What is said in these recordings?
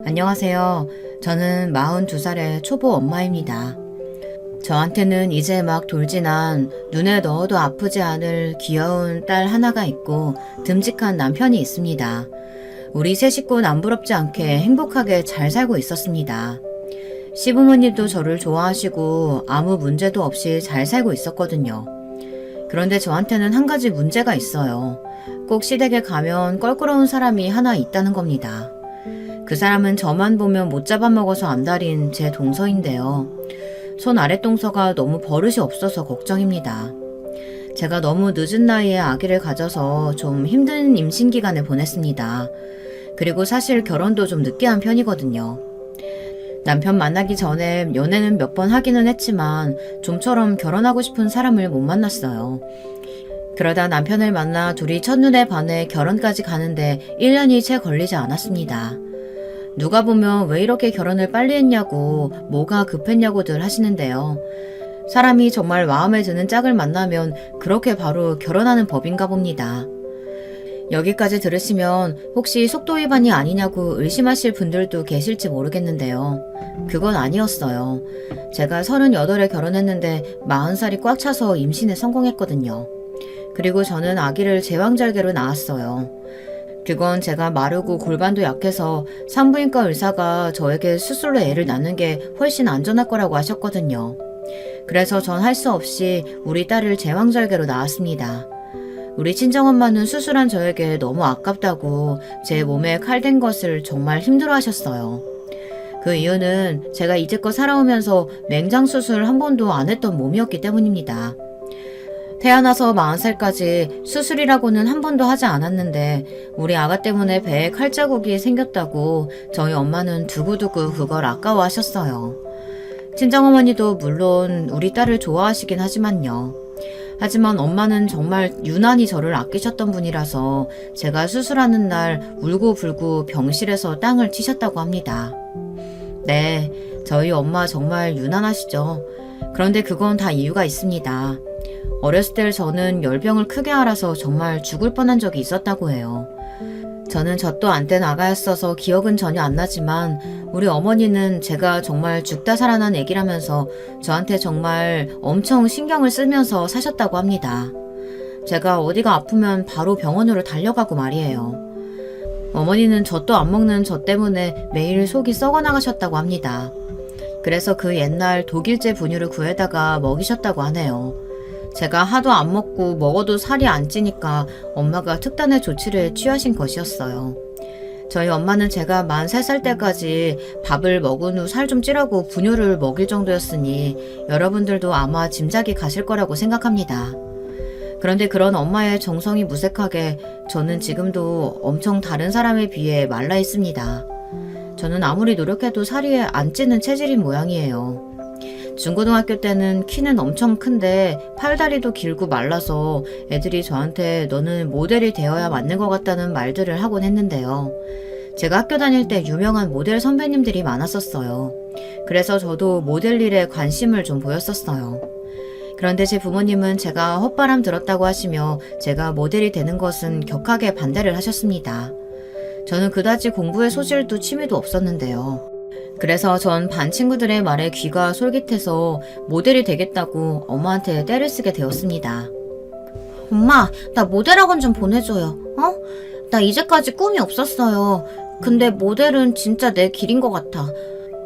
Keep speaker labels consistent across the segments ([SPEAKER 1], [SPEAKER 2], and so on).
[SPEAKER 1] 안녕하세요. 저는 42살의 초보 엄마입니다. 저한테는 이제 막 돌진한 눈에 넣어도 아프지 않을 귀여운 딸 하나가 있고 듬직한 남편이 있습니다. 우리 세 식구 남부럽지 않게 행복하게 잘 살고 있었습니다. 시부모님도 저를 좋아하시고 아무 문제도 없이 잘 살고 있었거든요. 그런데 저한테는 한 가지 문제가 있어요. 꼭 시댁에 가면 껄끄러운 사람이 하나 있다는 겁니다. 그 사람은 저만 보면 못 잡아먹어서 안달인 제 동서인데요. 손 아랫동서가 너무 버릇이 없어서 걱정입니다. 제가 너무 늦은 나이에 아기를 가져서 좀 힘든 임신 기간을 보냈습니다. 그리고 사실 결혼도 좀 늦게 한 편이거든요. 남편 만나기 전에 연애는 몇 번 하기는 했지만 좀처럼 결혼하고 싶은 사람을 못 만났어요. 그러다 남편을 만나 둘이 첫눈에 반해 결혼까지 가는데 1년이 채 걸리지 않았습니다. 누가 보면 왜 이렇게 결혼을 빨리 했냐고 뭐가 급했냐고들 하시는데요. 사람이 정말 마음에 드는 짝을 만나면 그렇게 바로 결혼하는 법인가 봅니다. 여기까지 들으시면 혹시 속도 위반이 아니냐고 의심하실 분들도 계실지 모르겠는데요. 그건 아니었어요. 제가 38에 결혼했는데 40살이 꽉 차서 임신에 성공했거든요. 그리고 저는 아기를 제왕절개로 낳았어요. 그건 제가 마르고 골반도 약해서 산부인과 의사가 저에게 수술로 애를 낳는 게 훨씬 안전할 거라고 하셨거든요. 그래서 전 할 수 없이 우리 딸을 제왕절개로 낳았습니다. 우리 친정엄마는 수술한 저에게 너무 아깝다고 제 몸에 칼댄 것을 정말 힘들어 하셨어요. 그 이유는 제가 이제껏 살아오면서 맹장 수술 한 번도 안 했던 몸이었기 때문입니다. 태어나서 40살까지 수술이라고는 한 번도 하지 않았는데 우리 아가 때문에 배에 칼자국이 생겼다고 저희 엄마는 두고두고 그걸 아까워하셨어요. 친정어머니도 물론 우리 딸을 좋아하시긴 하지만요. 하지만 엄마는 정말 유난히 저를 아끼셨던 분이라서 제가 수술하는 날 울고불고 병실에서 땅을 치셨다고 합니다. 네, 저희 엄마 정말 유난하시죠. 그런데 그건 다 이유가 있습니다. 어렸을 때 저는 열병을 크게 앓아서 정말 죽을 뻔한 적이 있었다고 해요. 저는 젖도 안 뗀 아가였어서 기억은 전혀 안 나지만 우리 어머니는 제가 정말 죽다 살아난 애기라면서 저한테 정말 엄청 신경을 쓰면서 사셨다고 합니다. 제가 어디가 아프면 바로 병원으로 달려가고 말이에요. 어머니는 젖도 안 먹는 저 때문에 매일 속이 썩어 나가셨다고 합니다. 그래서 그 옛날 독일제 분유를 구해다가 먹이셨다고 하네요. 제가 하도 안 먹고 먹어도 살이 안 찌니까 엄마가 특단의 조치를 취하신 것이었어요. 저희 엄마는 제가 만 3살 때까지 밥을 먹은 후 살 좀 찌라고 분유를 먹일 정도였으니 여러분들도 아마 짐작이 가실 거라고 생각합니다. 그런데 그런 엄마의 정성이 무색하게 저는 지금도 엄청 다른 사람에 비해 말라 있습니다. 저는 아무리 노력해도 살이 안 찌는 체질인 모양이에요. 중고등학교 때는 키는 엄청 큰데 팔다리도 길고 말라서 애들이 저한테 너는 모델이 되어야 맞는 것 같다는 말들을 하곤 했는데요. 제가 학교 다닐 때 유명한 모델 선배님들이 많았었어요. 그래서 저도 모델 일에 관심을 좀 보였었어요. 그런데 제 부모님은 제가 헛바람 들었다고 하시며 제가 모델이 되는 것은 격하게 반대를 하셨습니다. 저는 그다지 공부에 소질도 취미도 없었는데요. 그래서 전 반 친구들의 말에 귀가 솔깃해서 모델이 되겠다고 엄마한테 떼를 쓰게 되었습니다. 엄마, 나 모델 학원 좀 보내줘요. 나 이제까지 꿈이 없었어요. 근데 모델은 진짜 내 길인 것 같아.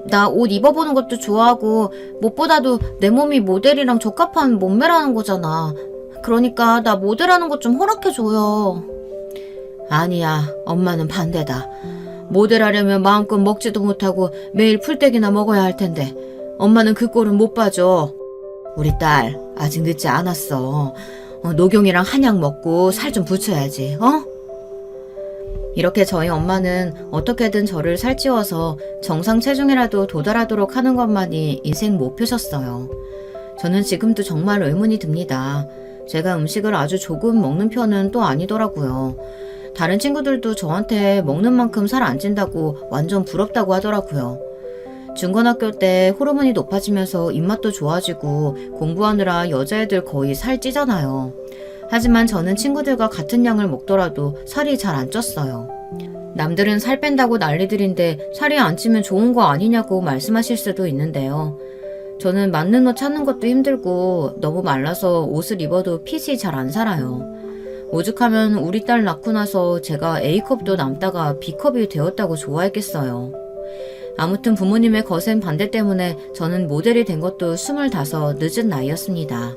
[SPEAKER 1] 나 옷 입어보는 것도 좋아하고 무엇보다도 내 몸이 모델이랑 적합한 몸매라는 거잖아. 그러니까 나 모델하는 것 좀 허락해줘요. 아니야, 엄마는 반대다. 모델하려면 마음껏 먹지도 못하고 매일 풀떼기나 먹어야 할 텐데 엄마는 그 꼴은 못 봐줘. 우리 딸 아직 늦지 않았어. 녹용이랑 한약 먹고 살 좀 붙여야지. 이렇게 저희 엄마는 어떻게든 저를 살찌워서 정상 체중이라도 도달하도록 하는 것만이 인생 목표셨어요. 저는 지금도 정말 의문이 듭니다. 제가 음식을 아주 조금 먹는 편은 또 아니더라고요. 다른 친구들도 저한테 먹는 만큼 살 안 찐다고 완전 부럽다고 하더라고요. 중고등학교 때 호르몬이 높아지면서 입맛도 좋아지고 공부하느라 여자애들 거의 살 찌잖아요. 하지만 저는 친구들과 같은 양을 먹더라도 살이 잘 안 쪘어요. 남들은 살 뺀다고 난리들인데 살이 안 찌면 좋은 거 아니냐고 말씀하실 수도 있는데요. 저는 맞는 옷 찾는 것도 힘들고 너무 말라서 옷을 입어도 핏이 잘 안 살아요. 오죽하면 우리 딸 낳고 나서 제가 A컵도 남다가 B컵이 되었다고 좋아했겠어요. 아무튼 부모님의 거센 반대 때문에 저는 모델이 된 것도 25 늦은 나이였습니다.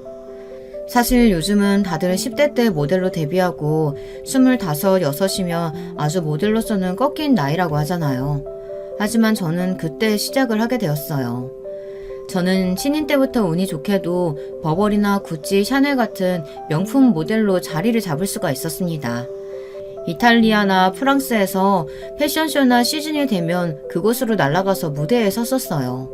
[SPEAKER 1] 사실 요즘은 다들 10대 때 모델로 데뷔하고 25, 6이면 아주 모델로서는 꺾인 나이라고 하잖아요. 하지만 저는 그때 시작을 하게 되었어요. 저는 신인 때부터 운이 좋게도 버버리나 구찌, 샤넬 같은 명품 모델로 자리를 잡을 수가 있었습니다. 이탈리아나 프랑스에서 패션쇼나 시즌이 되면 그곳으로 날아가서 무대에 섰었어요.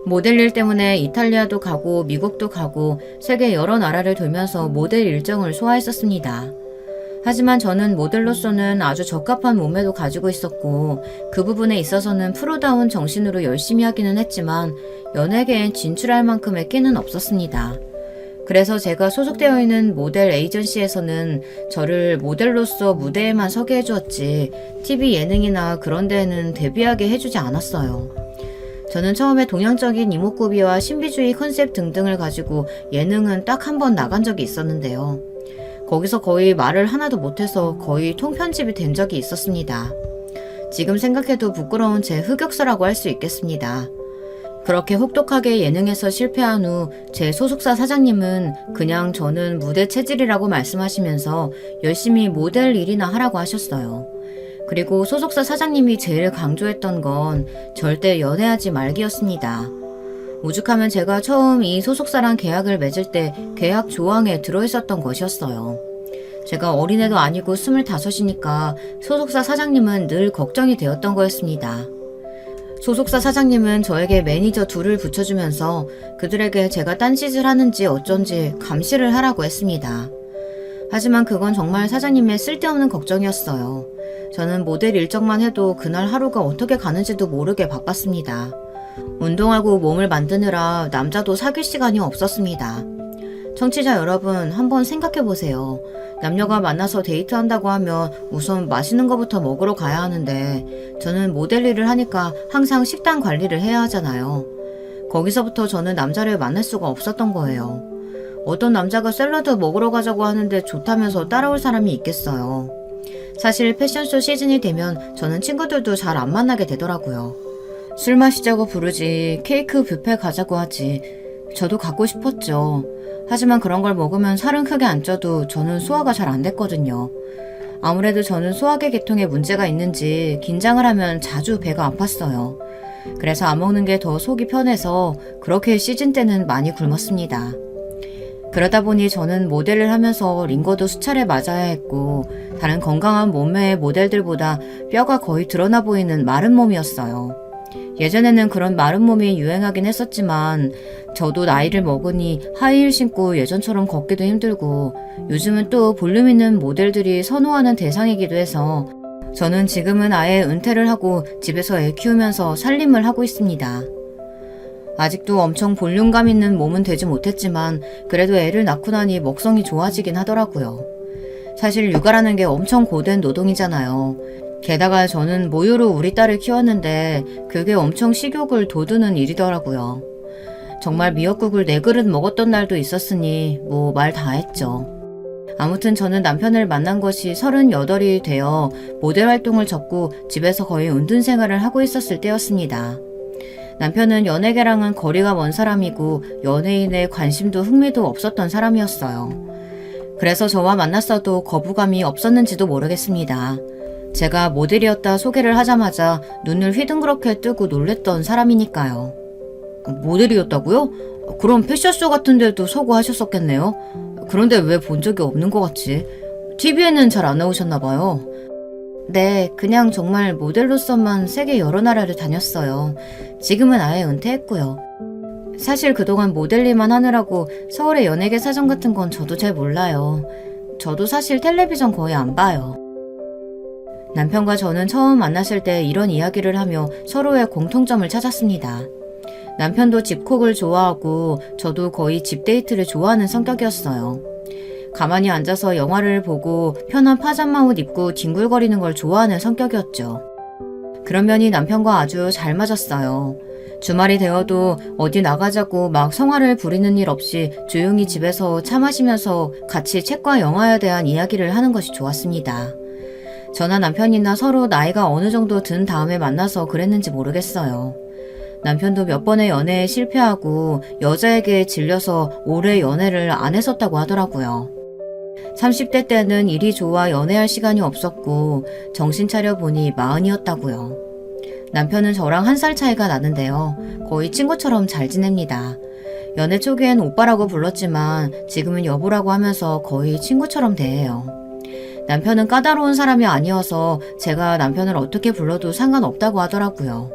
[SPEAKER 1] 모델 일 때문에 이탈리아도 가고 미국도 가고 세계 여러 나라를 돌면서 모델 일정을 소화했었습니다. 하지만 저는 모델로서는 아주 적합한 몸매도 가지고 있었고 그 부분에 있어서는 프로다운 정신으로 열심히 하기는 했지만 연예계엔 진출할 만큼의 끼는 없었습니다. 그래서 제가 소속되어 있는 모델 에이전시에서는 저를 모델로서 무대에만 서게 해주었지 TV 예능이나 그런 데에는 데뷔하게 해주지 않았어요. 저는 처음에 동양적인 이목구비와 신비주의 컨셉 등등을 가지고 예능은 딱 한 번 나간 적이 있었는데요. 거기서 거의 말을 하나도 못해서 거의 통편집이 된 적이 있었습니다. 지금 생각해도 부끄러운 제 흑역사라고 할 수 있겠습니다. 그렇게 혹독하게 예능에서 실패한 후 제 소속사 사장님은 그냥 저는 무대 체질이라고 말씀하시면서 열심히 모델 일이나 하라고 하셨어요. 그리고 소속사 사장님이 제일 강조했던 건 절대 연애하지 말기였습니다. 오죽하면 제가 처음 이 소속사랑 계약을 맺을 때 계약 조항에 들어있었던 것이었어요. 제가 어린애도 아니고 25이니까 소속사 사장님은 늘 걱정이 되었던 거였습니다. 소속사 사장님은 저에게 매니저 둘을 붙여주면서 그들에게 제가 딴짓을 하는지 어쩐지 감시를 하라고 했습니다. 하지만 그건 정말 사장님의 쓸데없는 걱정이었어요. 저는 모델 일정만 해도 그날 하루가 어떻게 가는지도 모르게 바빴습니다. 운동하고 몸을 만드느라 남자도 사귈 시간이 없었습니다. 청취자 여러분, 한번 생각해보세요. 남녀가 만나서 데이트한다고 하면 우선 맛있는 것부터 먹으러 가야 하는데 저는 모델 일을 하니까 항상 식단 관리를 해야 하잖아요. 거기서부터 저는 남자를 만날 수가 없었던 거예요. 어떤 남자가 샐러드 먹으러 가자고 하는데 좋다면서 따라올 사람이 있겠어요. 사실 패션쇼 시즌이 되면 저는 친구들도 잘 안 만나게 되더라고요. 술 마시자고 부르지 케이크 뷔페 가자고 하지. 저도 갖고 싶었죠. 하지만 그런 걸 먹으면 살은 크게 안 쪄도 저는 소화가 잘 안 됐거든요. 아무래도 저는 소화계 계통에 문제가 있는지 긴장을 하면 자주 배가 아팠어요. 그래서 안 먹는 게 더 속이 편해서 그렇게 시즌 때는 많이 굶었습니다. 그러다 보니 저는 모델을 하면서 링거도 수차례 맞아야 했고 다른 건강한 몸매의 모델들보다 뼈가 거의 드러나 보이는 마른 몸이었어요. 예전에는 그런 마른 몸이 유행하긴 했었지만 저도 나이를 먹으니 하이힐 신고 예전처럼 걷기도 힘들고 요즘은 또 볼륨 있는 모델들이 선호하는 대상이기도 해서 저는 지금은 아예 은퇴를 하고 집에서 애 키우면서 살림을 하고 있습니다. 아직도 엄청 볼륨감 있는 몸은 되지 못했지만 그래도 애를 낳고 나니 먹성이 좋아지긴 하더라고요. 사실 육아라는 게 엄청 고된 노동이잖아요. 게다가 저는 모유로 우리 딸을 키웠는데 그게 엄청 식욕을 돋우는 일이더라고요. 정말 미역국을 4그릇 먹었던 날도 있었으니 뭐 말 다 했죠. 아무튼 저는 남편을 만난 것이 38이 되어 모델 활동을 접고 집에서 거의 은둔 생활을 하고 있었을 때였습니다. 남편은 연예계랑은 거리가 먼 사람이고 연예인에 관심도 흥미도 없었던 사람이었어요. 그래서 저와 만났어도 거부감이 없었는지도 모르겠습니다. 제가 모델이었다 소개를 하자마자 눈을 휘둥그렇게 뜨고 놀랬던 사람이니까요. 모델이었다고요? 그럼 패션쇼 같은 데도 서고 하셨었겠네요. 그런데 왜 본 적이 없는 것 같지? TV에는 잘 안 나오셨나 봐요. 네, 그냥 정말 모델로서만 세계 여러 나라를 다녔어요. 지금은 아예 은퇴했고요. 사실 그동안 모델 일만 하느라고 서울의 연예계 사정 같은 건 저도 잘 몰라요. 저도 사실 텔레비전 거의 안 봐요. 남편과 저는 처음 만났을 때 이런 이야기를 하며 서로의 공통점을 찾았습니다. 남편도 집콕을 좋아하고 저도 거의 집 데이트를 좋아하는 성격이었어요. 가만히 앉아서 영화를 보고 편한 파자마 옷 입고 뒹굴거리는 걸 좋아하는 성격이었죠. 그런 면이 남편과 아주 잘 맞았어요. 주말이 되어도 어디 나가자고 막 성화를 부리는 일 없이 조용히 집에서 차 마시면서 같이 책과 영화에 대한 이야기를 하는 것이 좋았습니다. 저나 남편이나 서로 나이가 어느 정도 든 다음에 만나서 그랬는지 모르겠어요. 남편도 몇 번의 연애에 실패하고 여자에게 질려서 오래 연애를 안 했었다고 하더라고요. 30대 때는 일이 좋아 연애할 시간이 없었고 정신 차려 보니 40이었다고요. 남편은 저랑 1살 차이가 나는데요. 거의 친구처럼 잘 지냅니다. 연애 초기엔 오빠라고 불렀지만 지금은 여보라고 하면서 거의 친구처럼 대해요. 남편은 까다로운 사람이 아니어서 제가 남편을 어떻게 불러도 상관없다고 하더라고요.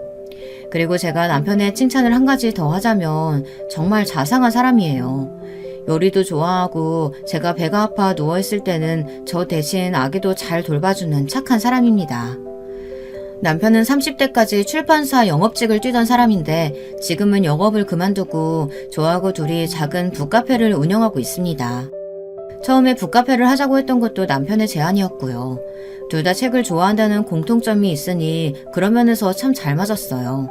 [SPEAKER 1] 그리고 제가 남편의 칭찬을 한 가지 더 하자면 정말 자상한 사람이에요. 요리도 좋아하고 제가 배가 아파 누워있을 때는 저 대신 아기도 잘 돌봐주는 착한 사람입니다. 남편은 30대까지 출판사 영업직을 뛰던 사람인데 지금은 영업을 그만두고 저하고 둘이 작은 북카페를 운영하고 있습니다. 처음에 북카페를 하자고 했던 것도 남편의 제안이었고요. 둘 다 책을 좋아한다는 공통점이 있으니 그런 면에서 참 잘 맞았어요.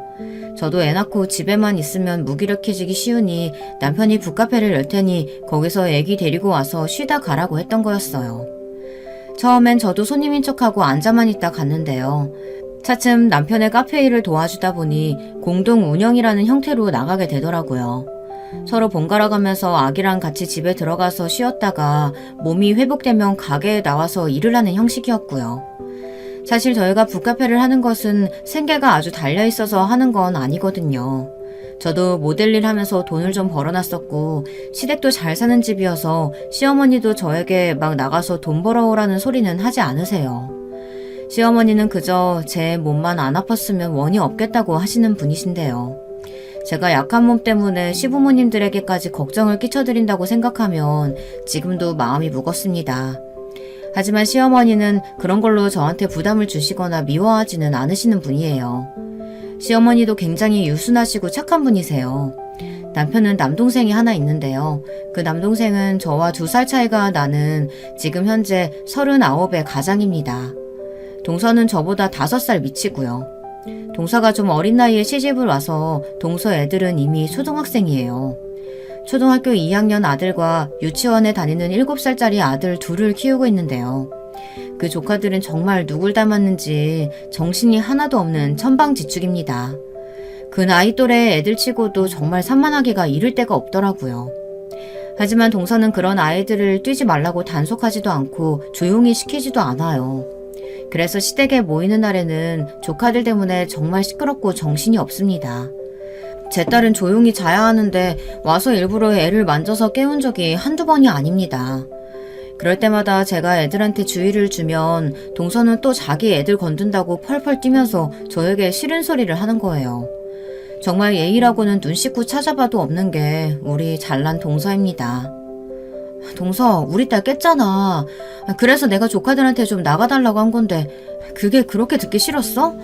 [SPEAKER 1] 저도 애 낳고 집에만 있으면 무기력해지기 쉬우니 남편이 북카페를 열 테니 거기서 애기 데리고 와서 쉬다 가라고 했던 거였어요. 처음엔 저도 손님인 척하고 앉아만 있다 갔는데요. 차츰 남편의 카페 일을 도와주다 보니 공동 운영이라는 형태로 나가게 되더라고요. 서로 번갈아 가면서 아기랑 같이 집에 들어가서 쉬었다가 몸이 회복되면 가게에 나와서 일을 하는 형식이었고요. 사실 저희가 북카페를 하는 것은 생계가 아주 달려있어서 하는 건 아니거든요. 저도 모델 일 하면서 돈을 좀 벌어놨었고 시댁도 잘 사는 집이어서 시어머니도 저에게 막 나가서 돈 벌어오라는 소리는 하지 않으세요. 시어머니는 그저 제 몸만 안 아팠으면 원이 없겠다고 하시는 분이신데요. 제가 약한 몸 때문에 시부모님들에게까지 걱정을 끼쳐드린다고 생각하면 지금도 마음이 무겁습니다. 하지만 시어머니는 그런 걸로 저한테 부담을 주시거나 미워하지는 않으시는 분이에요. 시어머니도 굉장히 유순하시고 착한 분이세요. 남편은 남동생이 하나 있는데요. 그 남동생은 저와 2살 차이가 나는 지금 현재 39의 가장입니다. 동서는 저보다 5살 미치고요. 동서가 좀 어린 나이에 시집을 와서 동서 애들은 이미 초등학생이에요. 초등학교 2학년 아들과 유치원에 다니는 7살짜리 아들 2을 키우고 있는데요. 그 조카들은 정말 누굴 닮았는지 정신이 하나도 없는 천방지축입니다. 그 나이 또래 애들 치고도 정말 산만하기가 이를 데가 없더라고요. 하지만 동서는 그런 아이들을 뛰지 말라고 단속하지도 않고 조용히 시키지도 않아요. 그래서 시댁에 모이는 날에는 조카들 때문에 정말 시끄럽고 정신이 없습니다. 제 딸은 조용히 자야 하는데 와서 일부러 애를 만져서 깨운 적이 한두 번이 아닙니다. 그럴 때마다 제가 애들한테 주의를 주면 동서는 또 자기 애들 건든다고 펄펄 뛰면서 저에게 싫은 소리를 하는 거예요. 정말 예의라고는 눈 씻고 찾아봐도 없는 게 우리 잘난 동서입니다. 동서, 우리 딸 깼잖아. 그래서 내가 조카들한테 좀 나가달라고 한 건데 그게 그렇게 듣기 싫었어?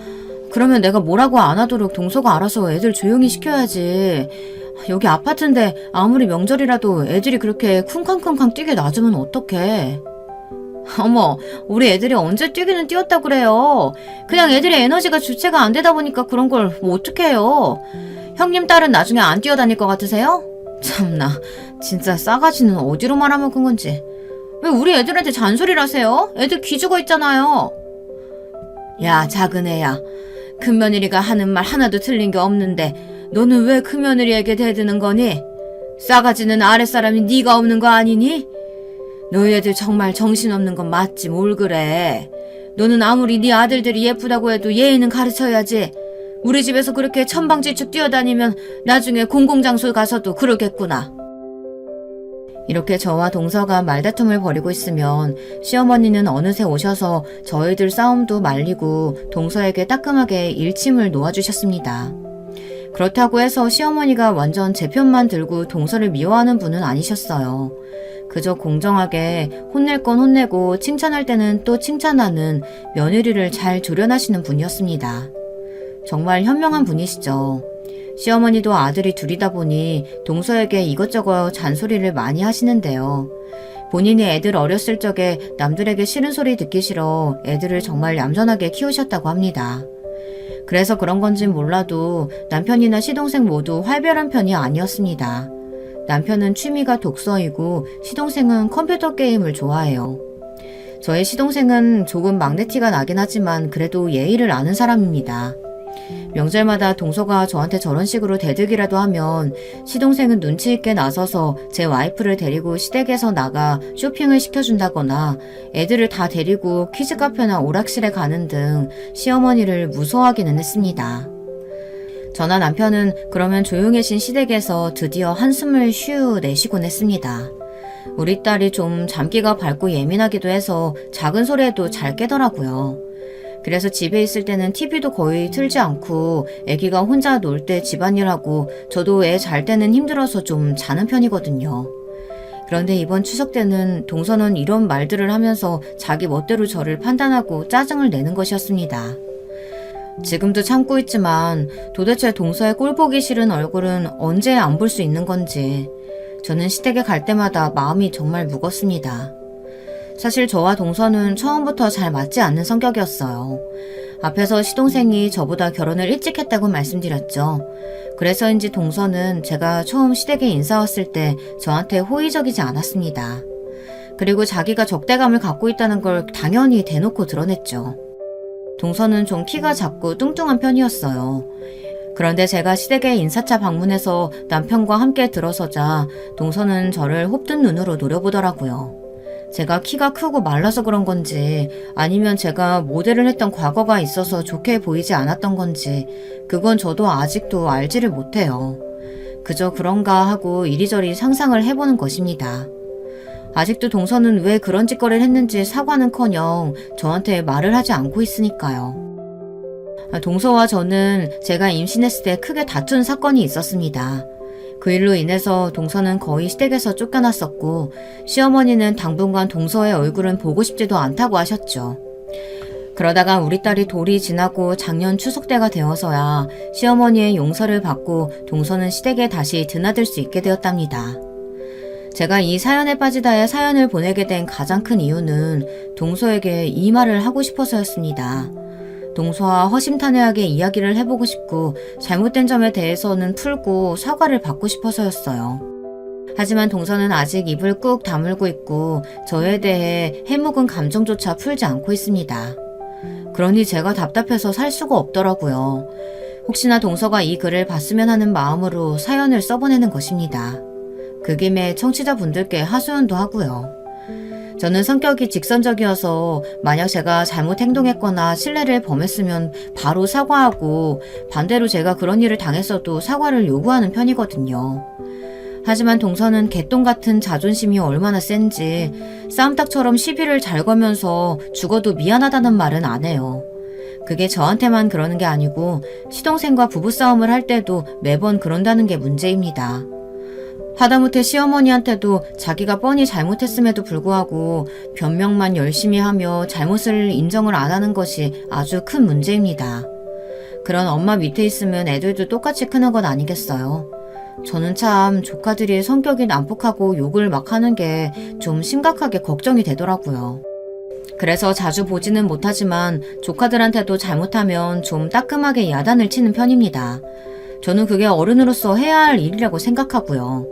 [SPEAKER 1] 그러면 내가 뭐라고 안 하도록 동서가 알아서 애들 조용히 시켜야지. 여기 아파트인데 아무리 명절이라도 애들이 그렇게 쿵쾅쿵쾅 뛰게 놔주면 어떡해. 어머, 우리 애들이 언제 뛰기는 뛰었다 그래요. 그냥 애들이 에너지가 주체가 안 되다 보니까 그런 걸 뭐 어떡해요. 형님 딸은 나중에 안 뛰어다닐 것 같으세요? 참나, 진짜 싸가지는 어디로 말아먹은 건지. 왜 우리 애들한테 잔소리를 하세요? 애들 기죽어 있잖아요. 야, 작은 애야. 큰며느리가 하는 말 하나도 틀린 게 없는데 너는 왜 큰며느리에게 대드는 거니? 싸가지는 아랫사람이 네가 없는 거 아니니? 너희 애들 정말 정신없는 건 맞지 뭘 그래. 너는 아무리 네 아들들이 예쁘다고 해도 예의는 가르쳐야지. 우리 집에서 그렇게 천방지축 뛰어다니면 나중에 공공장소 가서도 그러겠구나. 이렇게 저와 동서가 말다툼을 벌이고 있으면 시어머니는 어느새 오셔서 저희들 싸움도 말리고 동서에게 따끔하게 일침을 놓아주셨습니다. 그렇다고 해서 시어머니가 완전 제 편만 들고 동서를 미워하는 분은 아니셨어요. 그저 공정하게 혼낼 건 혼내고 칭찬할 때는 또 칭찬하는 며느리를 잘 조련하시는 분이었습니다. 정말 현명한 분이시죠. 시어머니도 아들이 둘이다 보니 동서에게 이것저것 잔소리를 많이 하시는데요. 본인이 애들 어렸을 적에 남들에게 싫은 소리 듣기 싫어 애들을 정말 얌전하게 키우셨다고 합니다. 그래서 그런 건진 몰라도 남편이나 시동생 모두 활발한 편이 아니었습니다. 남편은 취미가 독서이고 시동생은 컴퓨터 게임을 좋아해요. 저의 시동생은 조금 막내티가 나긴 하지만 그래도 예의를 아는 사람입니다. 명절마다 동서가 저한테 저런 식으로 대들기라도 하면 시동생은 눈치 있게 나서서 제 와이프를 데리고 시댁에서 나가 쇼핑을 시켜준다거나 애들을 다 데리고 키즈 카페나 오락실에 가는 등 시어머니를 무서워하기는 했습니다. 저나 남편은 그러면 조용해진 시댁에서 드디어 한숨을 휴 내쉬곤 했습니다. 우리 딸이 좀 잠기가 밝고 예민하기도 해서 작은 소리에도 잘 깨더라고요. 그래서 집에 있을 때는 TV도 거의 틀지 않고 애기가 혼자 놀 때 집안일하고 저도 애 잘 때는 힘들어서 좀 자는 편이거든요. 그런데 이번 추석 때는 동서는 이런 말들을 하면서 자기 멋대로 저를 판단하고 짜증을 내는 것이었습니다. 지금도 참고 있지만 도대체 동서의 꼴보기 싫은 얼굴은 언제 안 볼 수 있는 건지 저는 시댁에 갈 때마다 마음이 정말 무겁습니다. 사실 저와 동서는 처음부터 잘 맞지 않는 성격이었어요. 앞에서 시동생이 저보다 결혼을 일찍 했다고 말씀드렸죠. 그래서인지 동서는 제가 처음 시댁에 인사 왔을 때 저한테 호의적이지 않았습니다. 그리고 자기가 적대감을 갖고 있다는 걸 당연히 대놓고 드러냈죠. 동서는 좀 키가 작고 뚱뚱한 편이었어요. 그런데 제가 시댁에 인사차 방문해서 남편과 함께 들어서자 동서는 저를 홉든 눈으로 노려보더라고요. 제가 키가 크고 말라서 그런 건지 아니면 제가 모델을 했던 과거가 있어서 좋게 보이지 않았던 건지 그건 저도 아직도 알지를 못해요. 그저 그런가 하고 이리저리 상상을 해보는 것입니다. 아직도 동서는 왜 그런 짓거리를 했는지 사과는커녕 저한테 말을 하지 않고 있으니까요. 동서와 저는 제가 임신했을 때 크게 다툰 사건이 있었습니다. 그 일로 인해서 동서는 거의 시댁에서 쫓겨났었고 시어머니는 당분간 동서의 얼굴은 보고 싶지도 않다고 하셨죠. 그러다가 우리 딸이 돌이 지나고 작년 추석 때가 되어서야 시어머니의 용서를 받고 동서는 시댁에 다시 드나들 수 있게 되었답니다. 제가 이 사연에 빠지다의 사연을 보내게 된 가장 큰 이유는 동서에게 이 말을 하고 싶어서였습니다. 동서와 허심탄회하게 이야기를 해보고 싶고 잘못된 점에 대해서는 풀고 사과를 받고 싶어서였어요. 하지만 동서는 아직 입을 꾹 다물고 있고 저에 대해 해묵은 감정조차 풀지 않고 있습니다. 그러니 제가 답답해서 살 수가 없더라고요. 혹시나 동서가 이 글을 봤으면 하는 마음으로 사연을 써보내는 것입니다. 그 김에 청취자분들께 하소연도 하고요. 저는 성격이 직선적이어서 만약 제가 잘못 행동했거나 신뢰를 범했으면 바로 사과하고 반대로 제가 그런 일을 당했어도 사과를 요구하는 편이거든요. 하지만 동서는 개똥 같은 자존심이 얼마나 센지 싸움닭처럼 시비를 잘 걸면서 죽어도 미안하다는 말은 안 해요. 그게 저한테만 그러는 게 아니고 시동생과 부부싸움을 할 때도 매번 그런다는 게 문제입니다. 하다못해 시어머니한테도 자기가 뻔히 잘못했음에도 불구하고 변명만 열심히 하며 잘못을 인정을 안 하는 것이 아주 큰 문제입니다. 그런 엄마 밑에 있으면 애들도 똑같이 크는 건 아니겠어요? 저는 참 조카들이 성격이 난폭하고 욕을 막 하는 게 좀 심각하게 걱정이 되더라고요. 그래서 자주 보지는 못하지만 조카들한테도 잘못하면 좀 따끔하게 야단을 치는 편입니다. 저는 그게 어른으로서 해야 할 일이라고 생각하고요.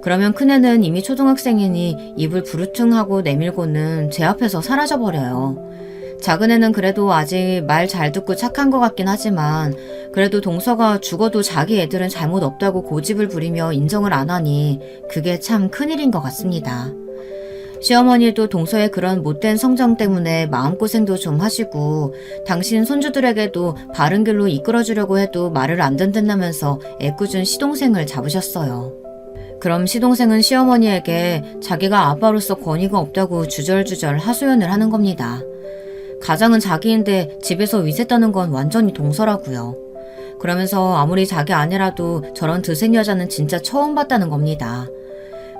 [SPEAKER 1] 그러면 큰애는 이미 초등학생이니 입을 부르퉁하고 내밀고는 제 앞에서 사라져버려요. 작은애는 그래도 아직 말 잘 듣고 착한 것 같긴 하지만 그래도 동서가 죽어도 자기 애들은 잘못 없다고 고집을 부리며 인정을 안 하니 그게 참 큰일인 것 같습니다. 시어머니도 동서의 그런 못된 성정 때문에 마음고생도 좀 하시고 당신 손주들에게도 바른 길로 이끌어주려고 해도 말을 안 듣는다면서 애꿎은 시동생을 잡으셨어요. 그럼 시동생은 시어머니에게 자기가 아빠로서 권위가 없다고 주절주절 하소연을 하는 겁니다. 가장은 자기인데 집에서 위세 떠는 건 완전히 동서라고요. 그러면서 아무리 자기 아내라도 저런 드생 여자는 진짜 처음 봤다는 겁니다.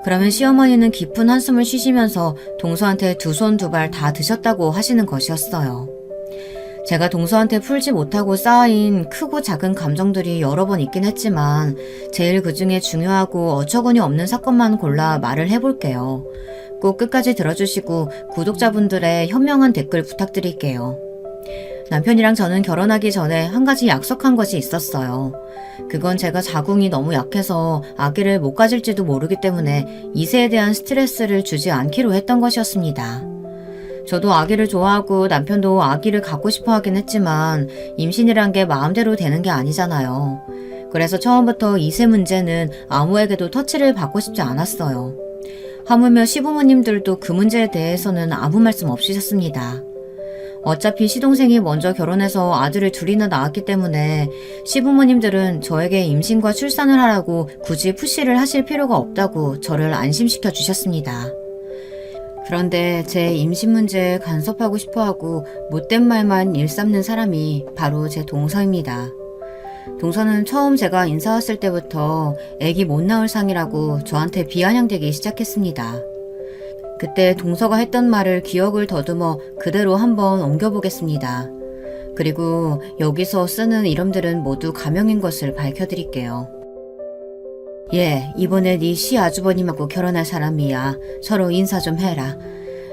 [SPEAKER 1] 그러면 시어머니는 깊은 한숨을 쉬시면서 동서한테 두 손 두 발 다 드셨다고 하시는 것이었어요. 제가 동서한테 풀지 못하고 쌓인 크고 작은 감정들이 여러 번 있긴 했지만 제일 그중에 중요하고 어처구니 없는 사건만 골라 말을 해볼게요. 꼭 끝까지 들어주시고 구독자분들의 현명한 댓글 부탁드릴게요. 남편이랑 저는 결혼하기 전에 한 가지 약속한 것이 있었어요. 그건 제가 자궁이 너무 약해서 아기를 못 가질지도 모르기 때문에 이세에 대한 스트레스를 주지 않기로 했던 것이었습니다. 저도 아기를 좋아하고 남편도 아기를 갖고 싶어 하긴 했지만 임신이란 게 마음대로 되는 게 아니잖아요. 그래서 처음부터 이세 문제는 아무에게도 터치를 받고 싶지 않았어요. 하물며 시부모님들도 그 문제에 대해서는 아무 말씀 없으셨습니다. 어차피 시동생이 먼저 결혼해서 아들을 둘이나 낳았기 때문에 시부모님들은 저에게 임신과 출산을 하라고 굳이 푸시를 하실 필요가 없다고 저를 안심시켜 주셨습니다. 그런데 제 임신 문제에 간섭하고 싶어하고 못된 말만 일삼는 사람이 바로 제 동서입니다. 동서는 처음 제가 인사 왔을 때부터 애기 못 낳을 상이라고 저한테 비아냥대기 시작했습니다. 그때 동서가 했던 말을 기억을 더듬어 그대로 한번 옮겨보겠습니다. 그리고 여기서 쓰는 이름들은 모두 가명인 것을 밝혀드릴게요. 예, 이번에 네 시아주버님하고 결혼할 사람이야. 서로 인사 좀 해라.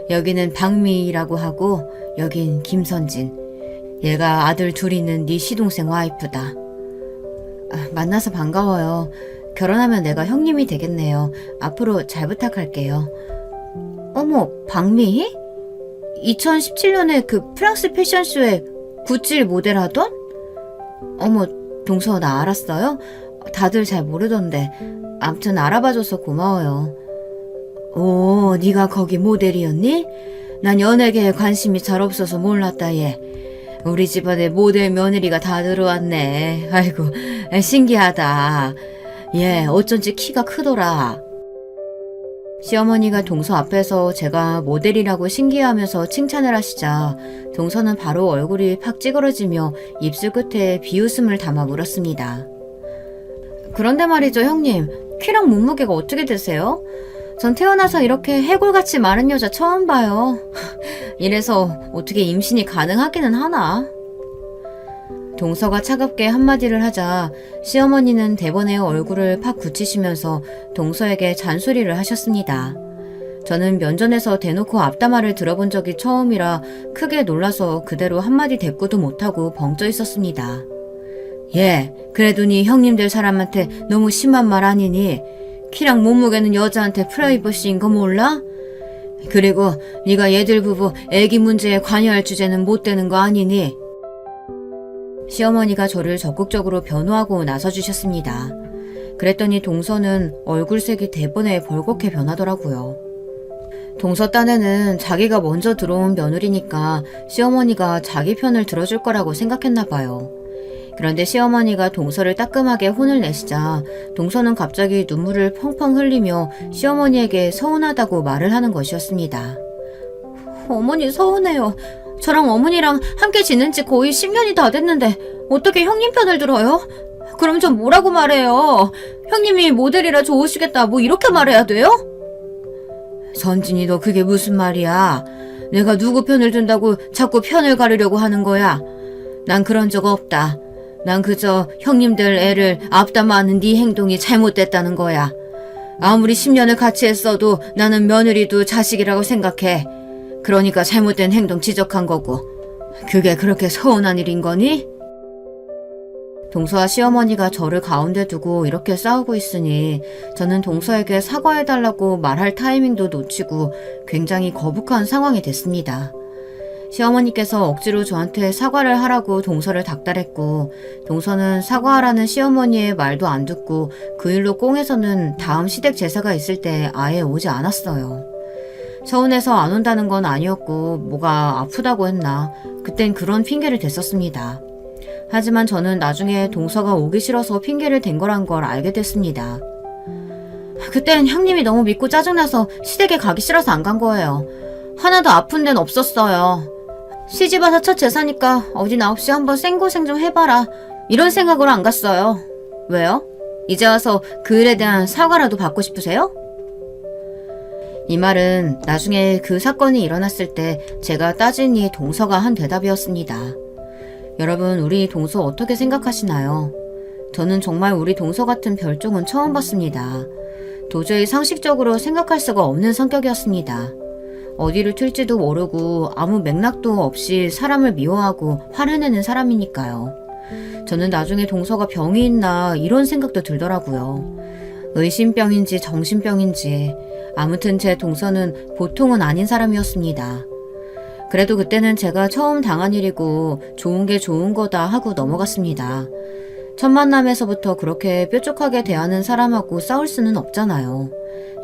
[SPEAKER 1] 여기는 박미희라고 하고 여긴 김선진. 얘가 아들 둘 있는 네 시동생 와이프다. 만나서 반가워요. 결혼하면 내가 형님이 되겠네요. 앞으로 잘 부탁할게요. 어머, 박미희? 2017년에 그 프랑스 패션쇼에 구찌 모델 하던? 어머, 동서 나 알았어요? 다들 잘 모르던데. 암튼 알아봐줘서 고마워요. 오, 네가 거기 모델이었니? 난 연예계에 관심이 잘 없어서 몰랐다 얘. 우리 집안에 모델 며느리가 다 들어왔네. 아이고, 신기하다. 얘 어쩐지 키가 크더라. 시어머니가 동서 앞에서 제가 모델이라고 신기해하면서 칭찬을 하시자 동서는 바로 얼굴이 팍 찌그러지며 입술 끝에 비웃음을 담아 물었습니다. 그런데 말이죠, 형님. 키랑 몸무게가 어떻게 되세요? 전 태어나서 이렇게 해골같이 마른 여자 처음 봐요. 이래서 어떻게 임신이 가능하기는 하나? 동서가 차갑게 한마디를 하자 시어머니는 대번에 얼굴을 팍 굳히시면서 동서에게 잔소리를 하셨습니다. 저는 면전에서 대놓고 앞담화를 들어본 적이 처음이라 크게 놀라서 그대로 한마디 대꾸도 못하고 벙쪄 있었습니다. 예, 그래도 네 형님들 사람한테 너무 심한 말 아니니? 키랑 몸무게는 여자한테 프라이버시인 거 몰라? 그리고 네가 얘들 부부 애기 문제에 관여할 주제는 못 되는 거 아니니? 시어머니가 저를 적극적으로 변호하고 나서주셨습니다. 그랬더니 동서는 얼굴색이 대번에 벌겋게 변하더라고요. 동서 딴에는 자기가 먼저 들어온 며느리니까 시어머니가 자기 편을 들어줄 거라고 생각했나 봐요. 그런데 시어머니가 동서를 따끔하게 혼을 내시자 동서는 갑자기 눈물을 펑펑 흘리며 시어머니에게 서운하다고 말을 하는 것이었습니다. 어머니 서운해요. 저랑 어머니랑 함께 지낸 지 거의 10년이 다 됐는데 어떻게 형님 편을 들어요? 그럼 전 뭐라고 말해요? 형님이 모델이라 좋으시겠다 뭐 이렇게 말해야 돼요? 선진이 너 그게 무슨 말이야? 내가 누구 편을 든다고 자꾸 편을 가르려고 하는 거야? 난 그런 적 없다. 난 그저 형님들 애를 앞담아하는 네 행동이 잘못됐다는 거야. 아무리 10년을 같이 했어도 나는 며느리도 자식이라고 생각해. 그러니까 잘못된 행동 지적한 거고. 그게 그렇게 서운한 일인 거니? 동서와 시어머니가 저를 가운데 두고 이렇게 싸우고 있으니 저는 동서에게 사과해달라고 말할 타이밍도 놓치고 굉장히 거북한 상황이 됐습니다. 시어머니께서 억지로 저한테 사과를 하라고 동서를 닥달했고 동서는 사과하라는 시어머니의 말도 안 듣고 그 일로 꽁에서는 다음 시댁 제사가 있을 때 아예 오지 않았어요. 서운해서 안 온다는 건 아니었고 뭐가 아프다고 했나 그땐 그런 핑계를 댔었습니다. 하지만 저는 나중에 동서가 오기 싫어서 핑계를 댄 거란 걸 알게 됐습니다. 그땐 형님이 너무 믿고 짜증나서 시댁에 가기 싫어서 안 간 거예요. 하나도 아픈 데는 없었어요. 시집와서 첫 제사니까 어디 없이 한번 생고생 좀 해봐라 이런 생각으로 안 갔어요. 왜요? 이제 와서 그 일에 대한 사과라도 받고 싶으세요? 이 말은 나중에 그 사건이 일어났을 때 제가 따지니 동서가 한 대답이었습니다. 여러분, 우리 동서 어떻게 생각하시나요? 저는 정말 우리 동서 같은 별종은 처음 봤습니다. 도저히 상식적으로 생각할 수가 없는 성격이었습니다. 어디를 튈지도 모르고 아무 맥락도 없이 사람을 미워하고 화를 내는 사람이니까요. 저는 나중에 동서가 병이 있나 이런 생각도 들더라고요. 의심병인지 정신병인지 아무튼 제 동서는 보통은 아닌 사람이었습니다. 그래도 그때는 제가 처음 당한 일이고 좋은 게 좋은 거다 하고 넘어갔습니다. 첫 만남에서부터 그렇게 뾰족하게 대하는 사람하고 싸울 수는 없잖아요.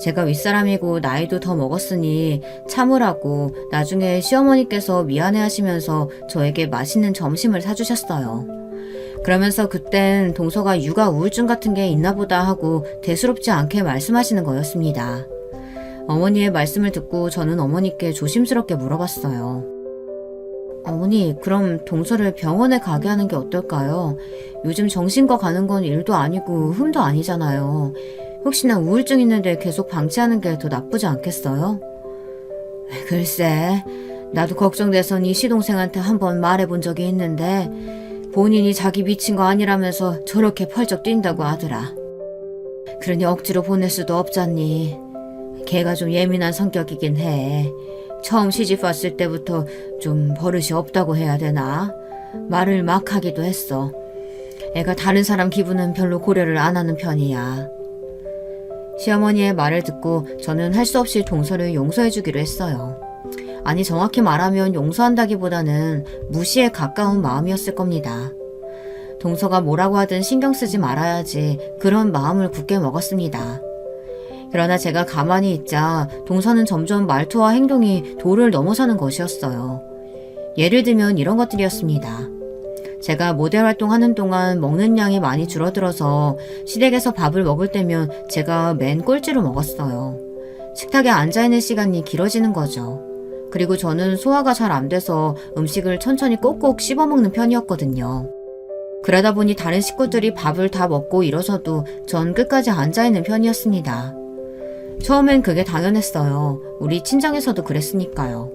[SPEAKER 1] 제가 윗사람이고 나이도 더 먹었으니 참으라고 나중에 시어머니께서 미안해하시면서 저에게 맛있는 점심을 사주셨어요. 그러면서 그땐 동서가 육아 우울증 같은 게 있나 보다 하고 대수롭지 않게 말씀하시는 거였습니다. 어머니의 말씀을 듣고 저는 어머니께 조심스럽게 물어봤어요. 어머니, 그럼 동서를 병원에 가게 하는 게 어떨까요? 요즘 정신과 가는 건 일도 아니고 흠도 아니잖아요. 혹시나 우울증 있는데 계속 방치하는 게 더 나쁘지 않겠어요? 글쎄, 나도 걱정돼서 네 시동생한테 한번 말해본 적이 있는데 본인이 자기 미친 거 아니라면서 저렇게 펄쩍 뛴다고 하더라. 그러니 억지로 보낼 수도 없잖니. 걔가 좀 예민한 성격이긴 해. 처음 시집 왔을 때부터 좀 버릇이 없다고 해야 되나? 말을 막 하기도 했어. 애가 다른 사람 기분은 별로 고려를 안 하는 편이야. 시어머니의 말을 듣고 저는 할 수 없이 동서를 용서해주기로 했어요. 아니, 정확히 말하면 용서한다기보다는 무시에 가까운 마음이었을 겁니다. 동서가 뭐라고 하든 신경 쓰지 말아야지 그런 마음을 굳게 먹었습니다. 그러나 제가 가만히 있자 동서는 점점 말투와 행동이 도를 넘어서는 것이었어요. 예를 들면 이런 것들이었습니다. 제가 모델 활동하는 동안 먹는 양이 많이 줄어들어서 시댁에서 밥을 먹을 때면 제가 맨 꼴찌로 먹었어요. 식탁에 앉아있는 시간이 길어지는 거죠. 그리고 저는 소화가 잘 안 돼서 음식을 천천히 꼭꼭 씹어먹는 편이었거든요. 그러다 보니 다른 식구들이 밥을 다 먹고 일어서도 전 끝까지 앉아있는 편이었습니다. 처음엔 그게 당연했어요. 우리 친정에서도 그랬으니까요.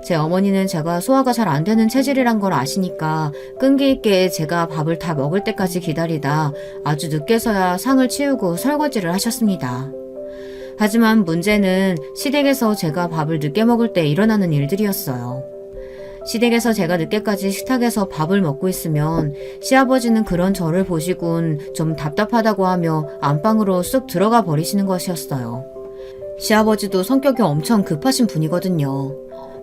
[SPEAKER 1] 제 어머니는 제가 소화가 잘 안 되는 체질이란 걸 아시니까 끈기 있게 제가 밥을 다 먹을 때까지 기다리다 아주 늦게서야 상을 치우고 설거지를 하셨습니다. 하지만 문제는 시댁에서 제가 밥을 늦게 먹을 때 일어나는 일들이었어요. 시댁에서 제가 늦게까지 식탁에서 밥을 먹고 있으면 시아버지는 그런 저를 보시곤 좀 답답하다고 하며 안방으로 쑥 들어가 버리시는 것이었어요. 시아버지도 성격이 엄청 급하신 분이거든요.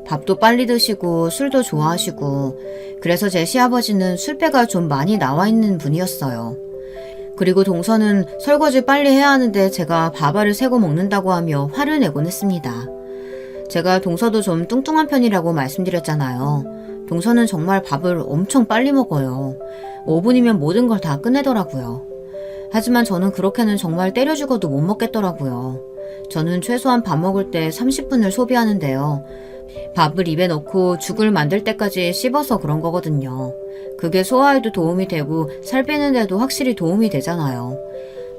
[SPEAKER 1] 밥도 빨리 드시고 술도 좋아하시고 그래서 제 시아버지는 술배가 좀 많이 나와 있는 분이었어요. 그리고 동서는 설거지 빨리 해야 하는데 제가 밥알을 새고 먹는다고 하며 화를 내곤 했습니다. 제가 동서도 좀 뚱뚱한 편이라고 말씀드렸잖아요. 동서는 정말 밥을 엄청 빨리 먹어요. 5분이면 모든 걸 다 끝내더라고요. 하지만 저는 그렇게는 정말 때려 죽어도 못 먹겠더라고요. 저는 최소한 밥 먹을 때 30분을 소비하는데요. 밥을 입에 넣고 죽을 만들 때까지 씹어서 그런 거거든요. 그게 소화에도 도움이 되고 살 빼는 데도 확실히 도움이 되잖아요.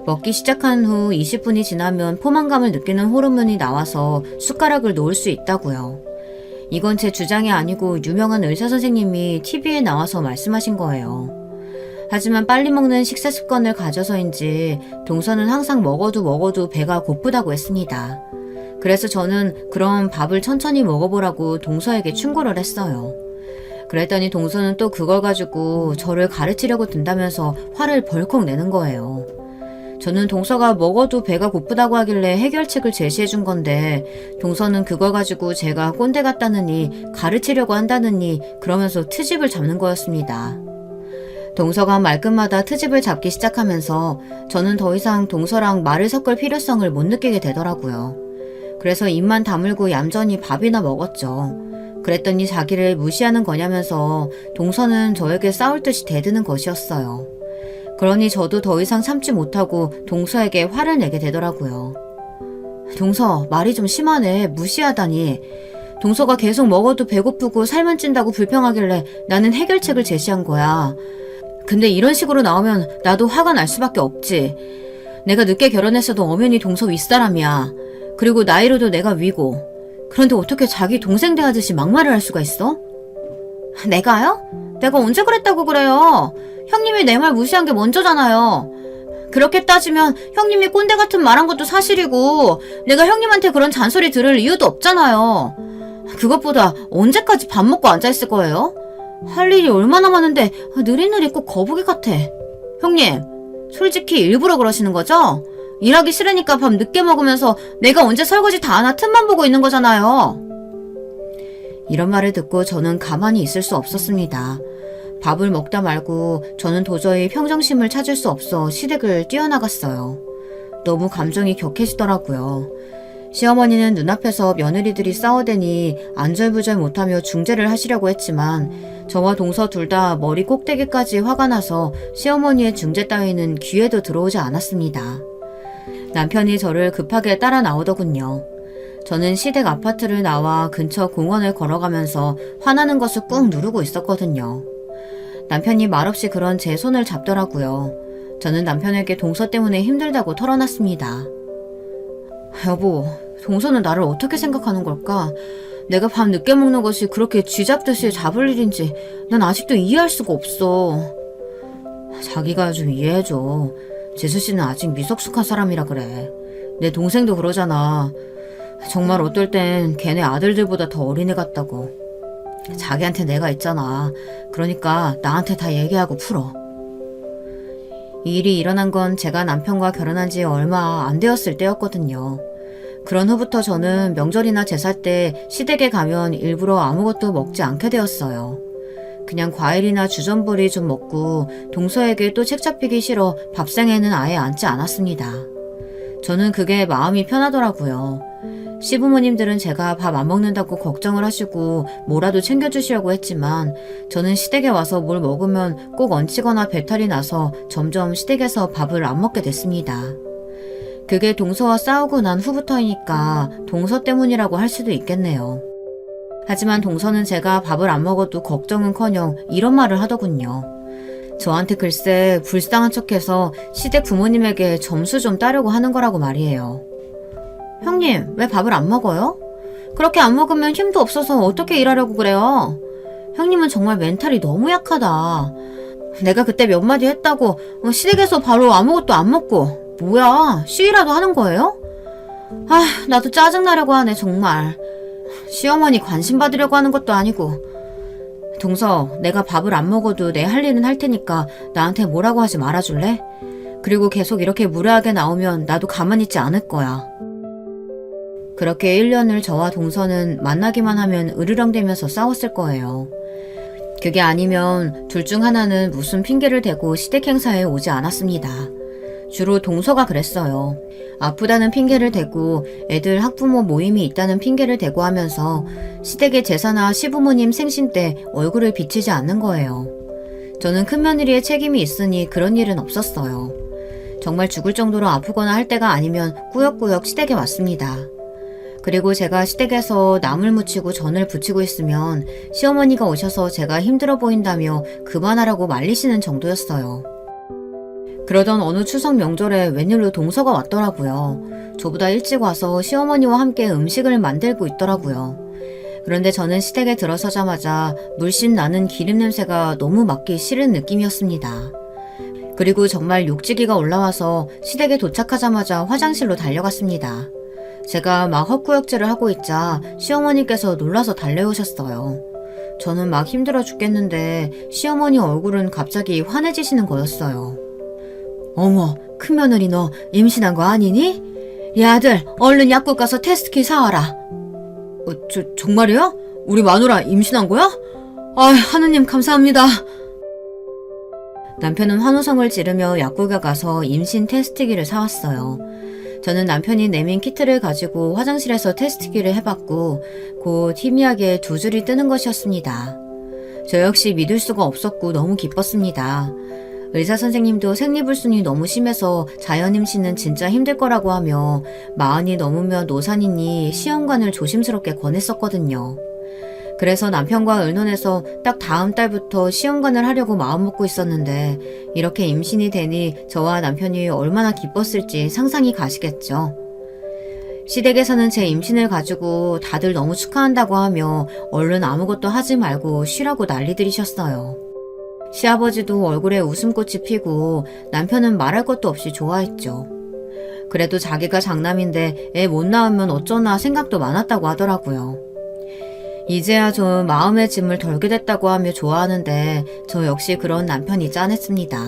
[SPEAKER 1] 먹기 시작한 후 20분이 지나면 포만감을 느끼는 호르몬이 나와서 숟가락을 놓을 수 있다고요. 이건 제 주장이 아니고 유명한 의사선생님이 TV에 나와서 말씀하신 거예요. 하지만 빨리 먹는 식사 습관을 가져서인지 동서는 항상 먹어도 배가 고프다고 했습니다. 그래서 저는 그럼 밥을 천천히 먹어보라고 동서에게 충고를 했어요. 그랬더니 동서는 또 그걸 가지고 저를 가르치려고 든다면서 화를 벌컥 내는 거예요. 저는 동서가 먹어도 배가 고프다고 하길래 해결책을 제시해 준 건데 동서는 그걸 가지고 제가 꼰대 같다느니 가르치려고 한다느니 그러면서 트집을 잡는 거였습니다. 동서가 말끝마다 트집을 잡기 시작하면서 저는 더 이상 동서랑 말을 섞을 필요성을 못 느끼게 되더라고요. 그래서 입만 다물고 얌전히 밥이나 먹었죠. 그랬더니 자기를 무시하는 거냐면서 동서는 저에게 싸울 듯이 대드는 것이었어요. 그러니 저도 더 이상 참지 못하고 동서에게 화를 내게 되더라고요. 동서, 말이 좀 심하네. 무시하다니. 동서가 계속 먹어도 배고프고 살만 찐다고 불평하길래 나는 해결책을 제시한 거야. 근데 이런 식으로 나오면 나도 화가 날 수밖에 없지. 내가 늦게 결혼했어도 엄연히 동서 윗사람이야. 그리고 나이로도 내가 위고. 그런데 어떻게 자기 동생 대하듯이 막말을 할 수가 있어? 내가요? 내가 언제 그랬다고 그래요? 형님이 내 말 무시한 게 먼저잖아요. 그렇게 따지면 형님이 꼰대 같은 말한 것도 사실이고 내가 형님한테 그런 잔소리 들을 이유도 없잖아요. 그것보다 언제까지 밥 먹고 앉아있을 거예요? 할 일이 얼마나 많은데 느릿느릿 꼭 거북이 같아. 형님, 솔직히 일부러 그러시는 거죠? 일하기 싫으니까 밥 늦게 먹으면서 내가 언제 설거지 다 하나 틈만 보고 있는 거잖아요. 이런 말을 듣고 저는 가만히 있을 수 없었습니다. 밥을 먹다 말고 저는 도저히 평정심을 찾을 수 없어 시댁을 뛰어나갔어요. 너무 감정이 격해지더라고요. 시어머니는 눈앞에서 며느리들이 싸워대니 안절부절 못하며 중재를 하시려고 했지만 저와 동서 둘 다 머리 꼭대기까지 화가 나서 시어머니의 중재 따위는 귀에도 들어오지 않았습니다. 남편이 저를 급하게 따라 나오더군요. 저는 시댁 아파트를 나와 근처 공원을 걸어가면서 화나는 것을 꾹 누르고 있었거든요. 남편이 말없이 그런 제 손을 잡더라고요. 저는 남편에게 동서 때문에 힘들다고 털어놨습니다. 여보, 동서는 나를 어떻게 생각하는 걸까? 내가 밥 늦게 먹는 것이 그렇게 쥐잡듯이 잡을 일인지 난 아직도 이해할 수가 없어. 자기가 좀 이해해줘. 재수씨는 아직 미성숙한 사람이라 그래. 내 동생도 그러잖아. 정말 어떨 땐 걔네 아들들보다 더 어린애 같다고. 자기한테 내가 있잖아. 그러니까 나한테 다 얘기하고 풀어. 이 일이 일어난 건 제가 남편과 결혼한 지 얼마 안 되었을 때였거든요. 그런 후부터 저는 명절이나 제사 때 시댁에 가면 일부러 아무것도 먹지 않게 되었어요. 그냥 과일이나 주전부리 좀 먹고 동서에게 또 책 잡히기 싫어 밥상에는 아예 앉지 않았습니다. 저는 그게 마음이 편하더라고요. 시부모님들은 제가 밥 안 먹는다고 걱정을 하시고 뭐라도 챙겨주시려고 했지만 저는 시댁에 와서 뭘 먹으면 꼭 얹히거나 배탈이 나서 점점 시댁에서 밥을 안 먹게 됐습니다. 그게 동서와 싸우고 난 후부터이니까 동서 때문이라고 할 수도 있겠네요. 하지만 동서는 제가 밥을 안 먹어도 걱정은커녕 이런 말을 하더군요. 저한테 글쎄 불쌍한 척해서 시댁 부모님에게 점수 좀 따려고 하는 거라고 말이에요. 형님, 왜 밥을 안 먹어요? 그렇게 안 먹으면 힘도 없어서 어떻게 일하려고 그래요? 형님은 정말 멘탈이 너무 약하다. 내가 그때 몇 마디 했다고 시댁에서 바로 아무것도 안 먹고 뭐야, 시위라도 하는 거예요? 아, 나도 짜증나려고 하네 정말. 시어머니 관심 받으려고 하는 것도 아니고. 동서, 내가 밥을 안 먹어도 내 할 일은 할 테니까 나한테 뭐라고 하지 말아줄래? 그리고 계속 이렇게 무례하게 나오면 나도 가만히 있지 않을 거야. 그렇게 1년을 저와 동서는 만나기만 하면 으르렁대면서 싸웠을 거예요. 그게 아니면 둘 중 하나는 무슨 핑계를 대고 시댁 행사에 오지 않았습니다. 주로 동서가 그랬어요. 아프다는 핑계를 대고 애들 학부모 모임이 있다는 핑계를 대고 하면서 시댁의 제사나 시부모님 생신 때 얼굴을 비치지 않는 거예요. 저는 큰며느리의 책임이 있으니 그런 일은 없었어요. 정말 죽을 정도로 아프거나 할 때가 아니면 꾸역꾸역 시댁에 왔습니다. 그리고 제가 시댁에서 나물 무치고 전을 부치고 있으면 시어머니가 오셔서 제가 힘들어 보인다며 그만하라고 말리시는 정도였어요. 그러던 어느 추석 명절에 웬일로 동서가 왔더라고요. 저보다 일찍 와서 시어머니와 함께 음식을 만들고 있더라고요. 그런데 저는 시댁에 들어서자마자 물씬 나는 기름 냄새가 너무 맡기 싫은 느낌이었습니다. 그리고 정말 욕지기가 올라와서 시댁에 도착하자마자 화장실로 달려갔습니다. 제가 막 헛구역질을 하고 있자 시어머니께서 놀라서 달려오셨어요. 저는 막 힘들어 죽겠는데 시어머니 얼굴은 갑자기 환해지시는 거였어요. 어머, 큰며느리 너 임신한 거 아니니? 이 아들 얼른 약국 가서 테스트키 사와라. 정말이야? 우리 마누라 임신한 거야? 아, 하느님 감사합니다. 남편은 환호성을 지르며 약국에 가서 임신 테스트기를 사왔어요. 저는 남편이 내민 키트를 가지고 화장실에서 테스트기를 해봤고 곧 희미하게 두 줄이 뜨는 것이었습니다. 저 역시 믿을 수가 없었고 너무 기뻤습니다. 의사 선생님도 생리불순이 너무 심해서 자연 임신은 진짜 힘들 거라고 하며 마흔이 넘으면 노산이니 시험관을 조심스럽게 권했었거든요. 그래서 남편과 의논해서 딱 다음 달부터 시험관을 하려고 마음먹고 있었는데 이렇게 임신이 되니 저와 남편이 얼마나 기뻤을지 상상이 가시겠죠. 시댁에서는 제 임신을 가지고 다들 너무 축하한다고 하며 얼른 아무것도 하지 말고 쉬라고 난리들이셨어요. 시아버지도 얼굴에 웃음꽃이 피고 남편은 말할 것도 없이 좋아했죠. 그래도 자기가 장남인데 애 못 낳으면 어쩌나 생각도 많았다고 하더라고요. 이제야 저 마음의 짐을 덜게 됐다고 하며 좋아하는데 저 역시 그런 남편이 짠했습니다.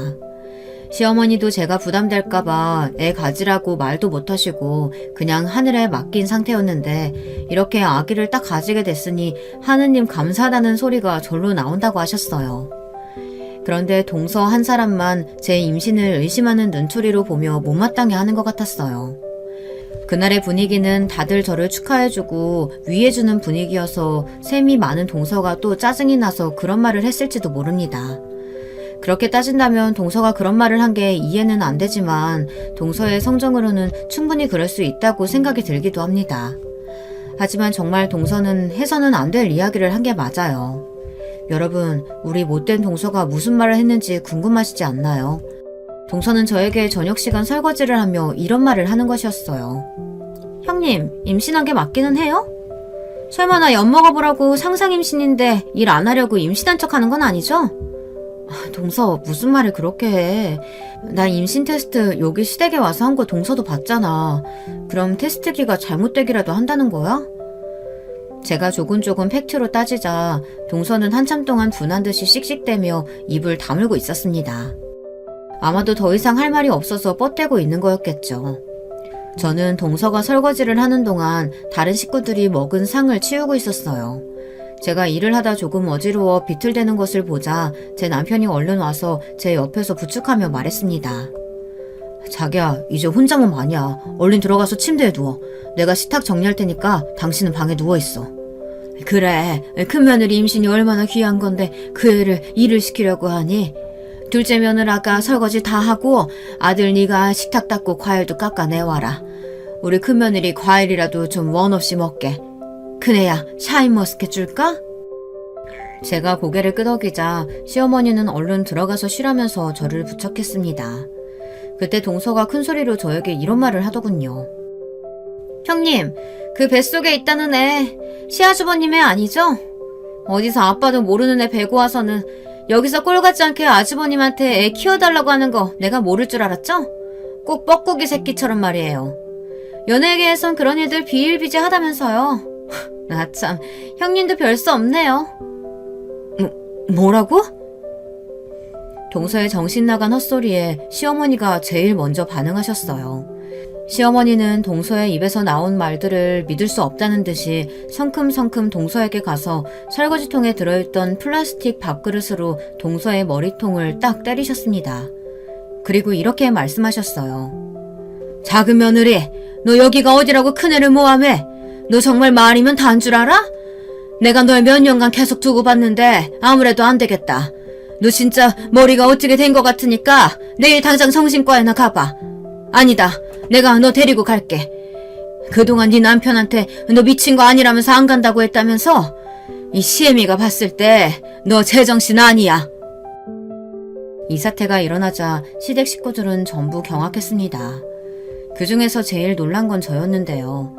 [SPEAKER 1] 시어머니도 제가 부담될까봐 애 가지라고 말도 못하시고 그냥 하늘에 맡긴 상태였는데 이렇게 아기를 딱 가지게 됐으니 하느님 감사하다는 소리가 절로 나온다고 하셨어요. 그런데 동서 한 사람만 제 임신을 의심하는 눈초리로 보며 못마땅해 하는 것 같았어요. 그날의 분위기는 다들 저를 축하해주고 위해주는 분위기여서 셈이 많은 동서가 또 짜증이 나서 그런 말을 했을지도 모릅니다. 그렇게 따진다면 동서가 그런 말을 한 게 이해는 안 되지만 동서의 성정으로는 충분히 그럴 수 있다고 생각이 들기도 합니다. 하지만 정말 동서는 해서는 안 될 이야기를 한 게 맞아요. 여러분, 우리 못된 동서가 무슨 말을 했는지 궁금하시지 않나요? 동서는 저에게 저녁시간 설거지를 하며 이런 말을 하는 것이었어요. 형님, 임신한 게 맞기는 해요? 설마 나 엿먹어보라고 상상임신인데 일 안 하려고 임신한 척 하는 건 아니죠? 동서, 무슨 말을 그렇게 해. 나 임신 테스트 여기 시댁에 와서 한 거 동서도 봤잖아. 그럼 테스트기가 잘못되기라도 한다는 거야? 제가 조곤조곤 팩트로 따지자 동서는 한참 동안 분한 듯이 씩씩대며 입을 다물고 있었습니다. 아마도 더 이상 할 말이 없어서 뻗대고 있는 거였겠죠. 저는 동서가 설거지를 하는 동안 다른 식구들이 먹은 상을 치우고 있었어요. 제가 일을 하다 조금 어지러워 비틀대는 것을 보자 제 남편이 얼른 와서 제 옆에서 부축하며 말했습니다. 자기야, 이제 혼자 몸 아니야. 얼른 들어가서 침대에 누워. 내가 식탁 정리할 테니까 당신은 방에 누워있어. 그래, 큰며느리 임신이 얼마나 귀한 건데 그 애를 일을 시키려고 하니? 둘째 며느라가 설거지 다 하고 아들 네가 식탁 닦고 과일도 깎아내와라. 우리 큰며느리 과일이라도 좀 원 없이 먹게. 큰애야, 샤인머스켓 줄까? 제가 고개를 끄덕이자 시어머니는 얼른 들어가서 쉬라면서 저를 부축했습니다. 그때 동서가 큰 소리로 저에게 이런 말을 하더군요. 형님, 그 뱃속에 있다는 애 시아주버님 애 아니죠? 어디서 아빠도 모르는 애 베고 와서는 여기서 꼴 같지 않게 아주버님한테 애 키워달라고 하는 거 내가 모를 줄 알았죠? 꼭 뻐꾸기 새끼처럼 말이에요. 연예계에선 그런 일들 비일비재하다면서요. 아 참, 형님도 별 수 없네요. 뭐라고? 동서의 정신 나간 헛소리에 시어머니가 제일 먼저 반응하셨어요. 시어머니는 동서의 입에서 나온 말들을 믿을 수 없다는 듯이 성큼성큼 동서에게 가서 설거지통에 들어있던 플라스틱 밥그릇으로 동서의 머리통을 딱 때리셨습니다. 그리고 이렇게 말씀하셨어요. 작은 며느리, 너 여기가 어디라고 큰애를 모함해? 너 정말 말이면 다 한 줄 알아? 내가 널 몇 년간 계속 두고 봤는데 아무래도 안 되겠다. 너 진짜 머리가 어떻게 된 것 같으니까 내일 당장 성심과에나 가봐. 아니다, 내가 너 데리고 갈게. 그동안 네 남편한테 너 미친 거 아니라면서 안 간다고 했다면서? 이 시애미가 봤을 때 너 제정신 아니야. 이 사태가 일어나자 시댁 식구들은 전부 경악했습니다. 그 중에서 제일 놀란 건 저였는데요.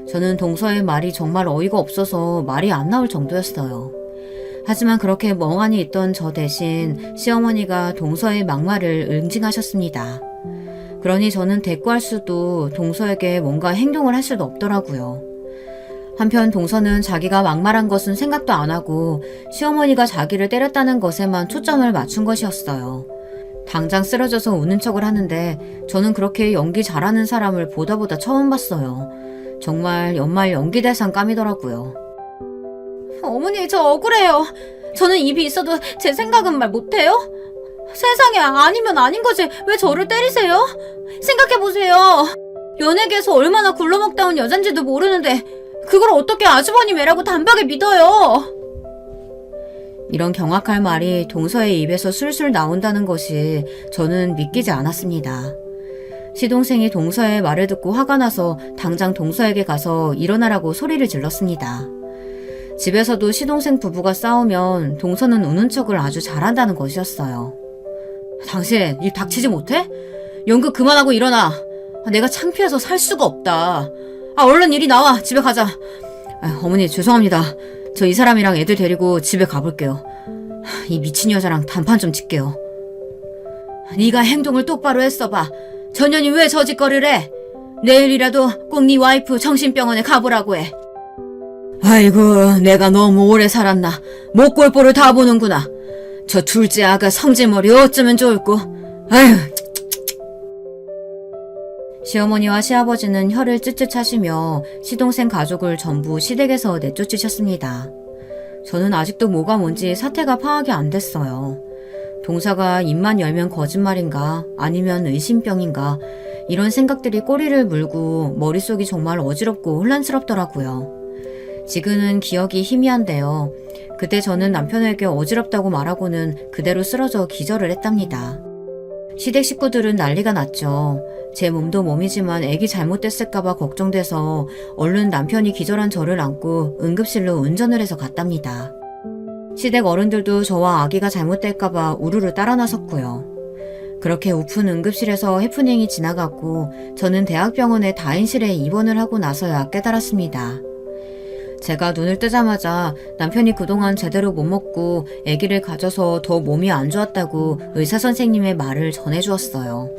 [SPEAKER 1] 저는 동서의 말이 정말 어이가 없어서 말이 안 나올 정도였어요. 하지만 그렇게 멍하니 있던 저 대신 시어머니가 동서의 막말을 응징하셨습니다. 그러니 저는 대꾸할 수도 동서에게 뭔가 행동을 할 수도 없더라고요. 한편 동서는 자기가 막말한 것은 생각도 안 하고 시어머니가 자기를 때렸다는 것에만 초점을 맞춘 것이었어요. 당장 쓰러져서 우는 척을 하는데 저는 그렇게 연기 잘하는 사람을 보다 처음 봤어요. 정말 연말 연기대상감이더라고요. 어머니, 저 억울해요. 저는 입이 있어도 제 생각은 말 못해요? 세상에, 아니면 아닌 거지 왜 저를 때리세요? 생각해보세요. 연예계에서 얼마나 굴러먹다 온 여잔지도 모르는데 그걸 어떻게 아주버님 애라고 단박에 믿어요? 이런 경악할 말이 동서의 입에서 술술 나온다는 것이 저는 믿기지 않았습니다. 시동생이 동서의 말을 듣고 화가 나서 당장 동서에게 가서 일어나라고 소리를 질렀습니다. 집에서도 시동생 부부가 싸우면 동서는 우는 척을 아주 잘한다는 것이었어요. 당신 입 닥치지 못해? 연극 그만하고 일어나. 내가 창피해서 살 수가 없다. 얼른 이리 나와. 집에 가자. 어머니 죄송합니다. 저 이 사람이랑 애들 데리고 집에 가볼게요. 이 미친 여자랑 단판 좀 짓게요. 네가 행동을 똑바로 했어봐. 저 년이 왜 저짓거리를 해? 내일이라도 꼭 네 와이프 정신병원에 가보라고 해. 아이고, 내가 너무 오래 살았나. 목골보를 다 보는구나. 저 둘째 아가 성질머리 어쩌면 좋을꼬. 아휴. 시어머니와 시아버지는 혀를 쯧쯧 차시며 시동생 가족을 전부 시댁에서 내쫓으셨습니다. 저는 아직도 뭐가 뭔지 사태가 파악이 안 됐어요. 동서가 입만 열면 거짓말인가 아니면 의심병인가 이런 생각들이 꼬리를 물고 머릿속이 정말 어지럽고 혼란스럽더라고요. 지금은 기억이 희미한데요. 그때 저는 남편에게 어지럽다고 말하고는 그대로 쓰러져 기절을 했답니다. 시댁 식구들은 난리가 났죠. 제 몸도 몸이지만 애기 잘못됐을까봐 걱정돼서 얼른 남편이 기절한 저를 안고 응급실로 운전을 해서 갔답니다. 시댁 어른들도 저와 아기가 잘못될까봐 우르르 따라 나섰고요. 그렇게 오픈 응급실에서 해프닝이 지나갔고 저는 대학병원의 다인실에 입원을 하고 나서야 깨달았습니다. 제가 눈을 뜨자마자 남편이 그동안 제대로 못 먹고 아기를 가져서 더 몸이 안 좋았다고 의사 선생님의 말을 전해주었어요.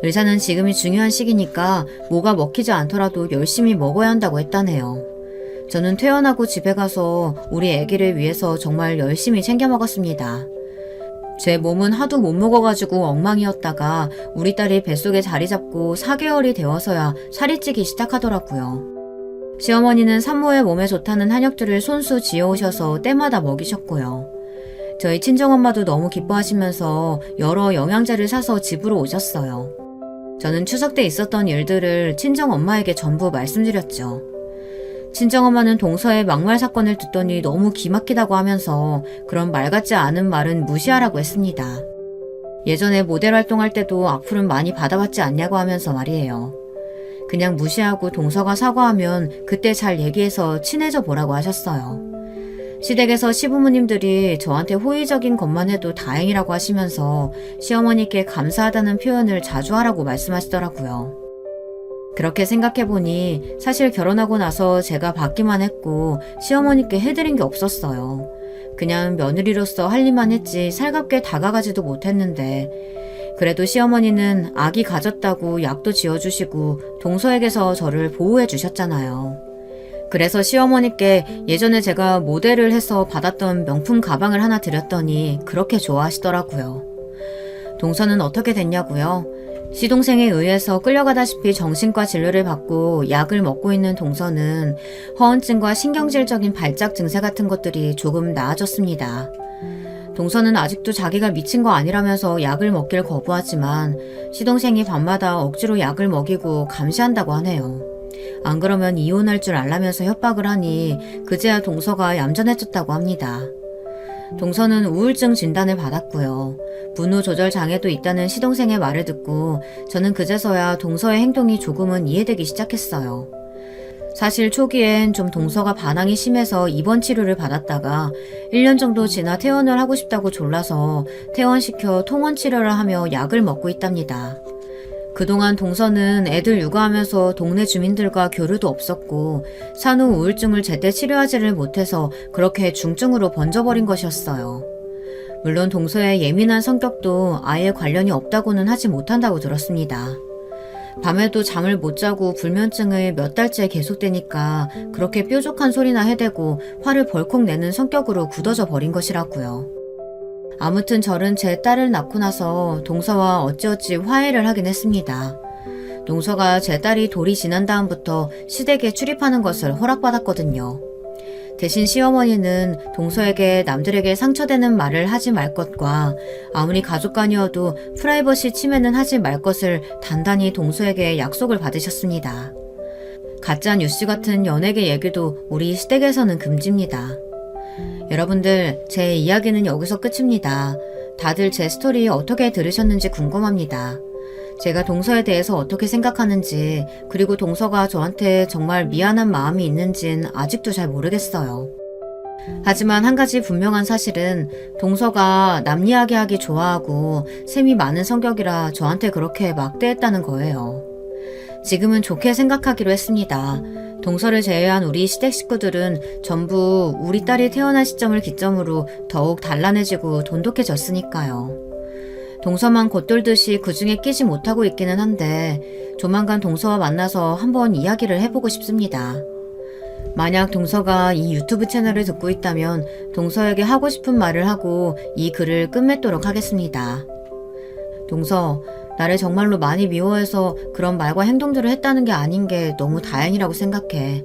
[SPEAKER 1] 의사는 지금이 중요한 시기니까 뭐가 먹히지 않더라도 열심히 먹어야 한다고 했다네요. 저는 퇴원하고 집에 가서 우리 아기를 위해서 정말 열심히 챙겨 먹었습니다. 제 몸은 하도 못 먹어가지고 엉망이었다가 우리 딸이 뱃속에 자리 잡고 4개월이 되어서야 살이 찌기 시작하더라고요. 시어머니는 산모의 몸에 좋다는 한약들을 손수 지어오셔서 때마다 먹이셨고요. 저희 친정엄마도 너무 기뻐하시면서 여러 영양제를 사서 집으로 오셨어요. 저는 추석 때 있었던 일들을 친정엄마에게 전부 말씀드렸죠. 친정엄마는 동서의 막말 사건을 듣더니 너무 기막히다고 하면서 그런 말 같지 않은 말은 무시하라고 했습니다. 예전에 모델 활동할 때도 악플은 많이 받아봤지 않냐고 하면서 말이에요. 그냥 무시하고 동서가 사과하면 그때 잘 얘기해서 친해져 보라고 하셨어요. 시댁에서 시부모님들이 저한테 호의적인 것만 해도 다행이라고 하시면서 시어머니께 감사하다는 표현을 자주 하라고 말씀하시더라고요. 그렇게 생각해보니 사실 결혼하고 나서 제가 받기만 했고 시어머니께 해드린 게 없었어요. 그냥 며느리로서 할 일만 했지 살갑게 다가가지도 못했는데 그래도 시어머니는 아기 가졌다고 약도 지어주시고 동서에게서 저를 보호해 주셨잖아요. 그래서 시어머니께 예전에 제가 모델을 해서 받았던 명품 가방을 하나 드렸더니 그렇게 좋아하시더라고요. 동서는 어떻게 됐냐고요? 시동생에 의해서 끌려가다시피 정신과 진료를 받고 약을 먹고 있는 동서는 허언증과 신경질적인 발작 증세 같은 것들이 조금 나아졌습니다. 동서는 아직도 자기가 미친 거 아니라면서 약을 먹길 거부하지만 시동생이 밤마다 억지로 약을 먹이고 감시한다고 하네요. 안 그러면 이혼할 줄 알라면서 협박을 하니 그제야 동서가 얌전해졌다고 합니다. 동서는 우울증 진단을 받았고요. 분노 조절 장애도 있다는 시동생의 말을 듣고 저는 그제서야 동서의 행동이 조금은 이해되기 시작했어요. 사실 초기엔 좀 동서가 반항이 심해서 입원 치료를 받았다가 1년 정도 지나 퇴원을 하고 싶다고 졸라서 퇴원시켜 통원 치료를 하며 약을 먹고 있답니다. 그동안 동서는 애들 육아하면서 동네 주민들과 교류도 없었고 산후 우울증을 제때 치료하지를 못해서 그렇게 중증으로 번져버린 것이었어요. 물론 동서의 예민한 성격도 아예 관련이 없다고는 하지 못한다고 들었습니다. 밤에도 잠을 못 자고 불면증을 몇 달째 계속되니까 그렇게 뾰족한 소리나 해대고 화를 벌컥 내는 성격으로 굳어져 버린 것이라고요. 아무튼 저는 제 딸을 낳고 나서 동서와 어찌어찌 화해를 하긴 했습니다. 동서가 제 딸이 돌이 지난 다음부터 시댁에 출입하는 것을 허락받았거든요. 대신 시어머니는 동서에게 남들에게 상처되는 말을 하지 말 것과 아무리 가족간이어도 프라이버시 침해는 하지 말 것을 단단히 동서에게 약속을 받으셨습니다. 가짜 뉴스 같은 연예계 얘기도 우리 시댁에서는 금지입니다. 여러분들, 제 이야기는 여기서 끝입니다. 다들 제 스토리 어떻게 들으셨는지 궁금합니다. 제가 동서에 대해서 어떻게 생각하는지, 그리고 동서가 저한테 정말 미안한 마음이 있는진 아직도 잘 모르겠어요. 하지만 한 가지 분명한 사실은 동서가 남 이야기하기 좋아하고 셈이 많은 성격이라 저한테 그렇게 막대했다는 거예요. 지금은 좋게 생각하기로 했습니다. 동서를 제외한 우리 시댁 식구들은 전부 우리 딸이 태어난 시점을 기점으로 더욱 단란해지고 돈독해졌으니까요. 동서만 곧돌듯이 그 중에 끼지 못하고 있기는 한데 조만간 동서와 만나서 한번 이야기를 해보고 싶습니다. 만약 동서가 이 유튜브 채널을 듣고 있다면 동서에게 하고 싶은 말을 하고 이 글을 끝맺도록 하겠습니다. 동서, 나를 정말로 많이 미워해서 그런 말과 행동들을 했다는 게 아닌 게 너무 다행이라고 생각해.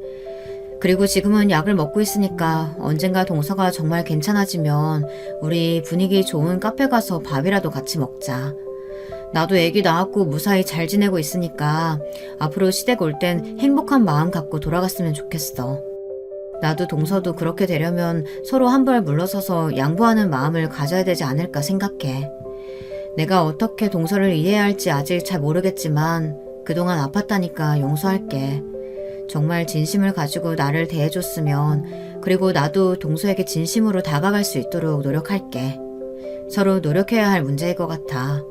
[SPEAKER 1] 그리고 지금은 약을 먹고 있으니까 언젠가 동서가 정말 괜찮아지면 우리 분위기 좋은 카페 가서 밥이라도 같이 먹자. 나도 애기 낳았고 무사히 잘 지내고 있으니까 앞으로 시댁 올 땐 행복한 마음 갖고 돌아갔으면 좋겠어. 나도 동서도 그렇게 되려면 서로 한 발 물러서서 양보하는 마음을 가져야 되지 않을까 생각해. 내가 어떻게 동서를 이해해야 할지 아직 잘 모르겠지만 그동안 아팠다니까 용서할게. 정말 진심을 가지고 나를 대해줬으면 그리고 나도 동서에게 진심으로 다가갈 수 있도록 노력할게. 서로 노력해야 할 문제일 것 같아.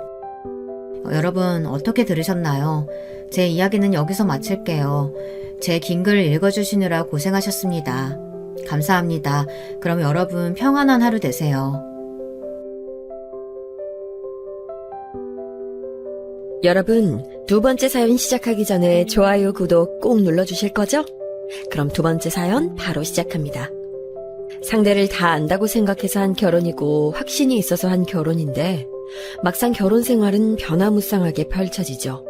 [SPEAKER 1] 여러분 어떻게 들으셨나요? 제 이야기는 여기서 마칠게요. 제 긴 글 읽어주시느라 고생하셨습니다. 감사합니다. 그럼 여러분 평안한 하루 되세요.
[SPEAKER 2] 여러분, 두 번째 사연 시작하기 전에 좋아요, 구독 꼭 눌러주실 거죠? 그럼 두 번째 사연 바로 시작합니다. 상대를 다 안다고 생각해서 한 결혼이고 확신이 있어서 한 결혼인데 막상 결혼 생활은 변화무쌍하게 펼쳐지죠.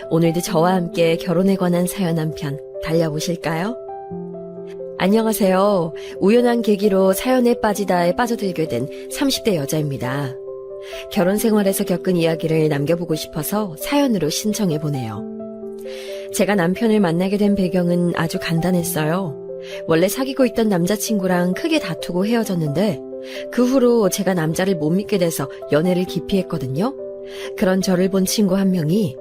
[SPEAKER 2] 오늘도 저와 함께 결혼에 관한 사연 한 편 달려보실까요? 안녕하세요. 우연한 계기로 사연에 빠지다에 빠져들게 된 30대 여자입니다. 결혼 생활에서 겪은 이야기를 남겨보고 싶어서 사연으로 신청해보네요. 제가 남편을 만나게 된 배경은 아주 간단했어요. 원래 사귀고 있던 남자친구랑 크게 다투고 헤어졌는데 그 후로 제가 남자를 못 믿게 돼서 연애를 기피했거든요. 그런 저를 본 친구 한 명이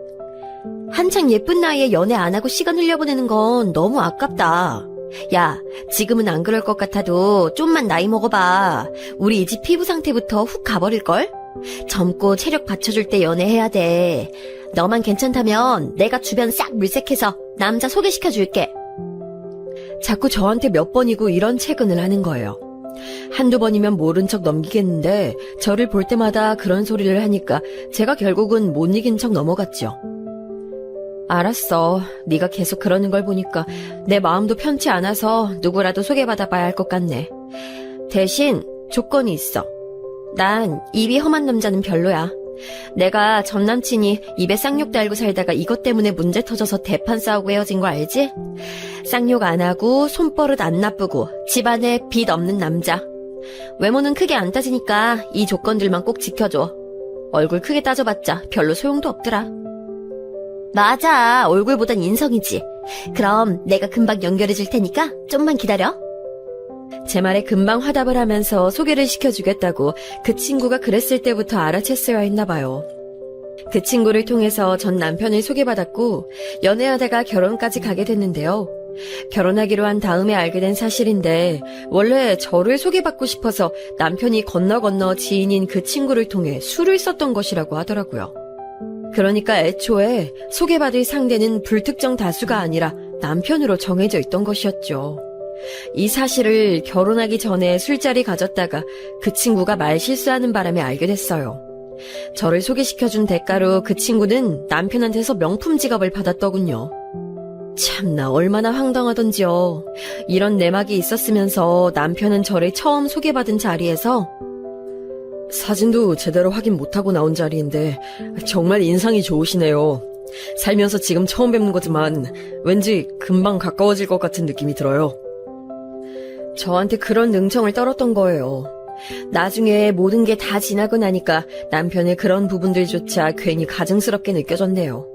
[SPEAKER 2] 한창 예쁜 나이에 연애 안 하고 시간 흘려보내는 건 너무 아깝다. 야, 지금은 안 그럴 것 같아도 좀만 나이 먹어봐. 우리 이 집 피부 상태부터 훅 가버릴걸? 젊고 체력 받쳐줄 때 연애해야 돼. 너만 괜찮다면 내가 주변 싹 물색해서 남자 소개시켜줄게. 자꾸 저한테 몇 번이고 이런 채근을 하는 거예요. 한두 번이면 모른 척 넘기겠는데 저를 볼 때마다 그런 소리를 하니까 제가 결국은 못 이긴 척 넘어갔죠. 알았어. 네가 계속 그러는 걸 보니까 내 마음도 편치 않아서 누구라도 소개받아봐야 할 것 같네. 대신 조건이 있어. 난 입이 험한 남자는 별로야. 내가 전 남친이 입에 쌍욕 달고 살다가 이것 때문에 문제 터져서 대판 싸우고 헤어진 거 알지? 쌍욕 안 하고 손버릇 안 나쁘고 집안에 빚 없는 남자. 외모는 크게 안 따지니까 이 조건들만 꼭 지켜줘. 얼굴 크게 따져봤자 별로 소용도 없더라. 맞아. 얼굴보단 인성이지. 그럼 내가 금방 연결해 줄 테니까 좀만 기다려. 제 말에 금방 화답을 하면서 소개를 시켜주겠다고 그 친구가 그랬을 때부터 알아챘어야 했나 봐요. 그 친구를 통해서 전 남편을 소개받았고 연애하다가 결혼까지 가게 됐는데요. 결혼하기로 한 다음에 알게 된 사실인데 원래 저를 소개받고 싶어서 남편이 건너 지인인 그 친구를 통해 술을 썼던 것이라고 하더라고요. 그러니까 애초에 소개받을 상대는 불특정 다수가 아니라 남편으로 정해져 있던 것이었죠. 이 사실을 결혼하기 전에 술자리 가졌다가 그 친구가 말 실수하는 바람에 알게 됐어요. 저를 소개시켜준 대가로 그 친구는 남편한테서 명품 지갑을 받았더군요. 참나 얼마나 황당하던지요. 이런 내막이 있었으면서 남편은 저를 처음 소개받은 자리에서 사진도 제대로 확인 못하고 나온 자리인데 정말 인상이 좋으시네요. 살면서 지금 처음 뵙는 거지만 왠지 금방 가까워질 것 같은 느낌이 들어요. 저한테 그런 능청을 떨었던 거예요. 나중에 모든 게 다 지나고 나니까 남편의 그런 부분들조차 괜히 가증스럽게 느껴졌네요.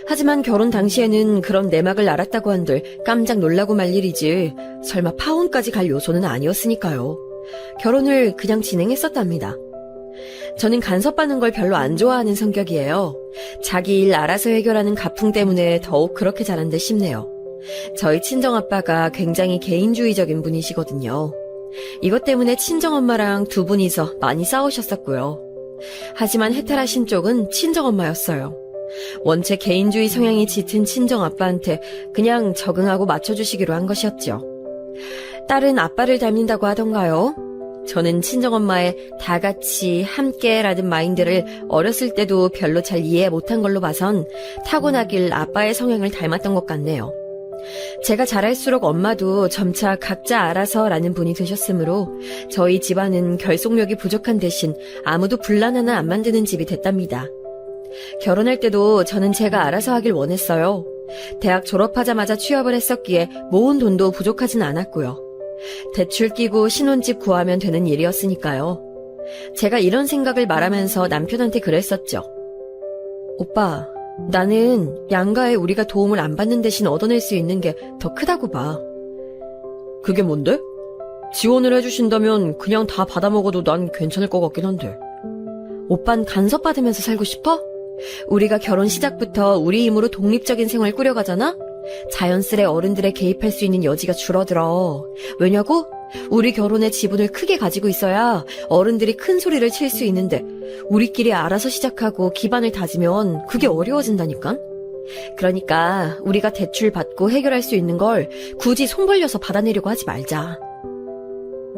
[SPEAKER 2] 하지만 결혼 당시에는 그런 내막을 알았다고 한들 깜짝 놀라고 말 일이지 설마 파혼까지 갈 요소는 아니었으니까요. 결혼을 그냥 진행했었답니다. 저는 간섭받는 걸 별로 안 좋아하는 성격이에요. 자기 일 알아서 해결하는 가풍 때문에 더욱 그렇게 자란 듯 싶네요. 저희 친정아빠가 굉장히 개인주의적인 분이시거든요. 이것 때문에 친정엄마랑 두 분이서 많이 싸우셨었고요. 하지만 해탈하신 쪽은 친정엄마였어요. 원체 개인주의 성향이 짙은 친정아빠한테 그냥 적응하고 맞춰주시기로 한 것이었죠. 딸은 아빠를 닮는다고 하던가요? 저는 친정엄마의 다 같이 함께라는 마인드를 어렸을 때도 별로 잘 이해 못한 걸로 봐선 타고나길 아빠의 성향을 닮았던 것 같네요. 제가 자랄수록 엄마도 점차 각자 알아서라는 분이 되셨으므로 저희 집안은 결속력이 부족한 대신 아무도 분란 하나 안 만드는 집이 됐답니다. 결혼할 때도 저는 제가 알아서 하길 원했어요. 대학 졸업하자마자 취업을 했었기에 모은 돈도 부족하진 않았고요. 대출 끼고 신혼집 구하면 되는 일이었으니까요. 제가 이런 생각을 말하면서 남편한테 그랬었죠. 오빠, 나는 양가에 우리가 도움을 안 받는 대신 얻어낼 수 있는 게 더 크다고 봐. 그게 뭔데? 지원을 해주신다면 그냥 다 받아먹어도 난 괜찮을 것 같긴 한데. 오빤 간섭받으면서 살고 싶어? 우리가 결혼 시작부터 우리 힘으로 독립적인 생활 꾸려가잖아? 자연스레 어른들의 개입할 수 있는 여지가 줄어들어. 왜냐고? 우리 결혼에 지분을 크게 가지고 있어야 어른들이 큰 소리를 칠 수 있는데 우리끼리 알아서 시작하고 기반을 다지면 그게 어려워진다니까? 그러니까 우리가 대출 받고 해결할 수 있는 걸 굳이 손 벌려서 받아내려고 하지 말자.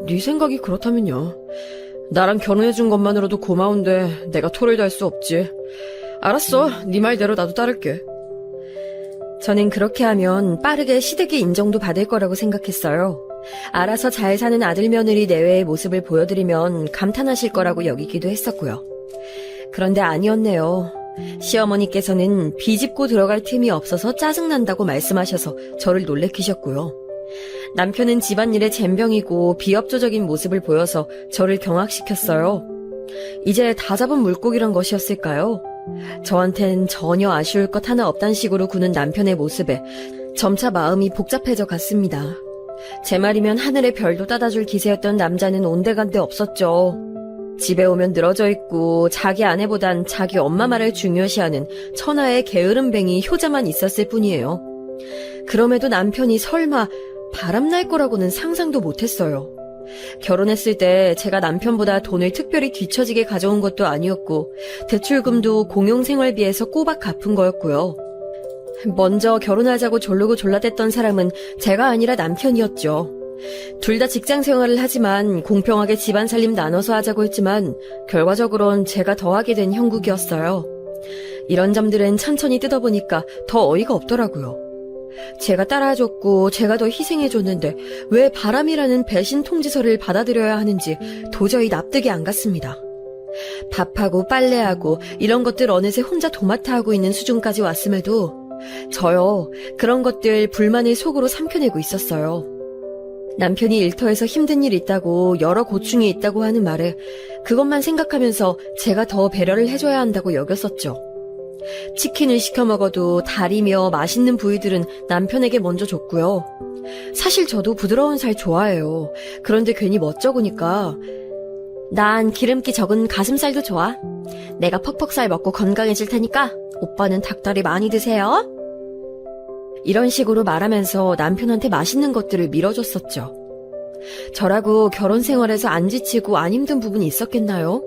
[SPEAKER 2] 네 생각이 그렇다면요. 나랑 결혼해준 것만으로도 고마운데 내가 토를 달 수 없지. 알았어. 네 말대로 나도 따를게. 저는 그렇게 하면 빠르게 시댁의 인정도 받을 거라고 생각했어요. 알아서 잘 사는 아들 며느리 내외의 모습을 보여드리면 감탄하실 거라고 여기기도 했었고요. 그런데 아니었네요. 시어머니께서는 비집고 들어갈 틈이 없어서 짜증난다고 말씀하셔서 저를 놀래키셨고요. 남편은 집안일에 젬병이고 비협조적인 모습을 보여서 저를 경악시켰어요. 이제 다 잡은 물고기란 것이었을까요? 저한텐 전혀 아쉬울 것 하나 없단 식으로 구는 남편의 모습에 점차 마음이 복잡해져 갔습니다. 제 말이면 하늘의 별도 따다줄 기세였던 남자는 온데간데 없었죠. 집에 오면 늘어져 있고 자기 아내보단 자기 엄마 말을 중요시하는 천하의 게으름뱅이 효자만 있었을 뿐이에요. 그럼에도 남편이 설마 바람날 거라고는 상상도 못했어요. 결혼했을 때 제가 남편보다 돈을 특별히 뒤처지게 가져온 것도 아니었고 대출금도 공용생활비에서 꼬박 갚은 거였고요. 먼저 결혼하자고 졸르고 졸라댔던 사람은 제가 아니라 남편이었죠. 둘 다 직장 생활을 하지만 공평하게 집안 살림 나눠서 하자고 했지만 결과적으론 제가 더하게 된 형국이었어요. 이런 점들은 천천히 뜯어보니까 더 어이가 없더라고요. 제가 따라줬고 제가 더 희생해줬는데 왜 바람이라는 배신 통지서를 받아들여야 하는지 도저히 납득이 안 갔습니다. 밥하고 빨래하고 이런 것들 어느새 혼자 도맡아 하고 있는 수준까지 왔음에도 저요, 그런 것들 불만을 속으로 삼켜내고 있었어요. 남편이 일터에서 힘든 일 있다고 여러 고충이 있다고 하는 말에 그것만 생각하면서 제가 더 배려를 해줘야 한다고 여겼었죠. 치킨을 시켜 먹어도 다리며 맛있는 부위들은 남편에게 먼저 줬고요. 사실 저도 부드러운 살 좋아해요. 그런데 괜히 멋쩍으니까 난 기름기 적은 가슴살도 좋아. 내가 퍽퍽살 먹고 건강해질 테니까 오빠는 닭다리 많이 드세요. 이런 식으로 말하면서 남편한테 맛있는 것들을 밀어줬었죠. 저라고 결혼 생활에서 안 지치고 안 힘든 부분이 있었겠나요?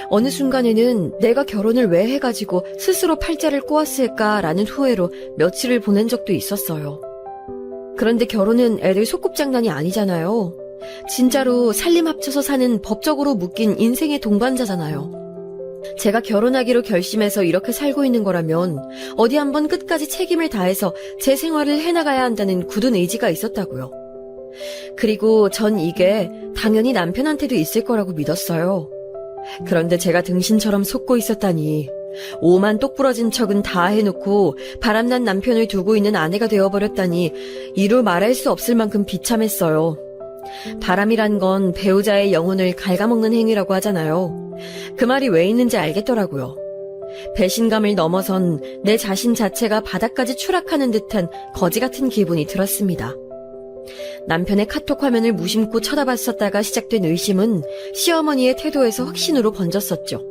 [SPEAKER 2] 어느 순간에는 내가 결혼을 왜 해가지고 스스로 팔자를 꼬았을까라는 후회로 며칠을 보낸 적도 있었어요. 그런데 결혼은 애들 소꿉장난이 아니잖아요. 진짜로 살림 합쳐서 사는 법적으로 묶인 인생의 동반자잖아요. 제가 결혼하기로 결심해서 이렇게 살고 있는 거라면 어디 한번 끝까지 책임을 다해서 제 생활을 해나가야 한다는 굳은 의지가 있었다고요. 그리고 전 이게 당연히 남편한테도 있을 거라고 믿었어요. 그런데 제가 등신처럼 속고 있었다니. 오만 똑부러진 척은 다 해놓고 바람난 남편을 두고 있는 아내가 되어버렸다니 이루 말할 수 없을 만큼 비참했어요. 바람이란 건 배우자의 영혼을 갉아먹는 행위라고 하잖아요. 그 말이 왜 있는지 알겠더라고요. 배신감을 넘어선 내 자신 자체가 바닥까지 추락하는 듯한 거지 같은 기분이 들었습니다. 남편의 카톡 화면을 무심코 쳐다봤었다가 시작된 의심은 시어머니의 태도에서 확신으로 번졌었죠.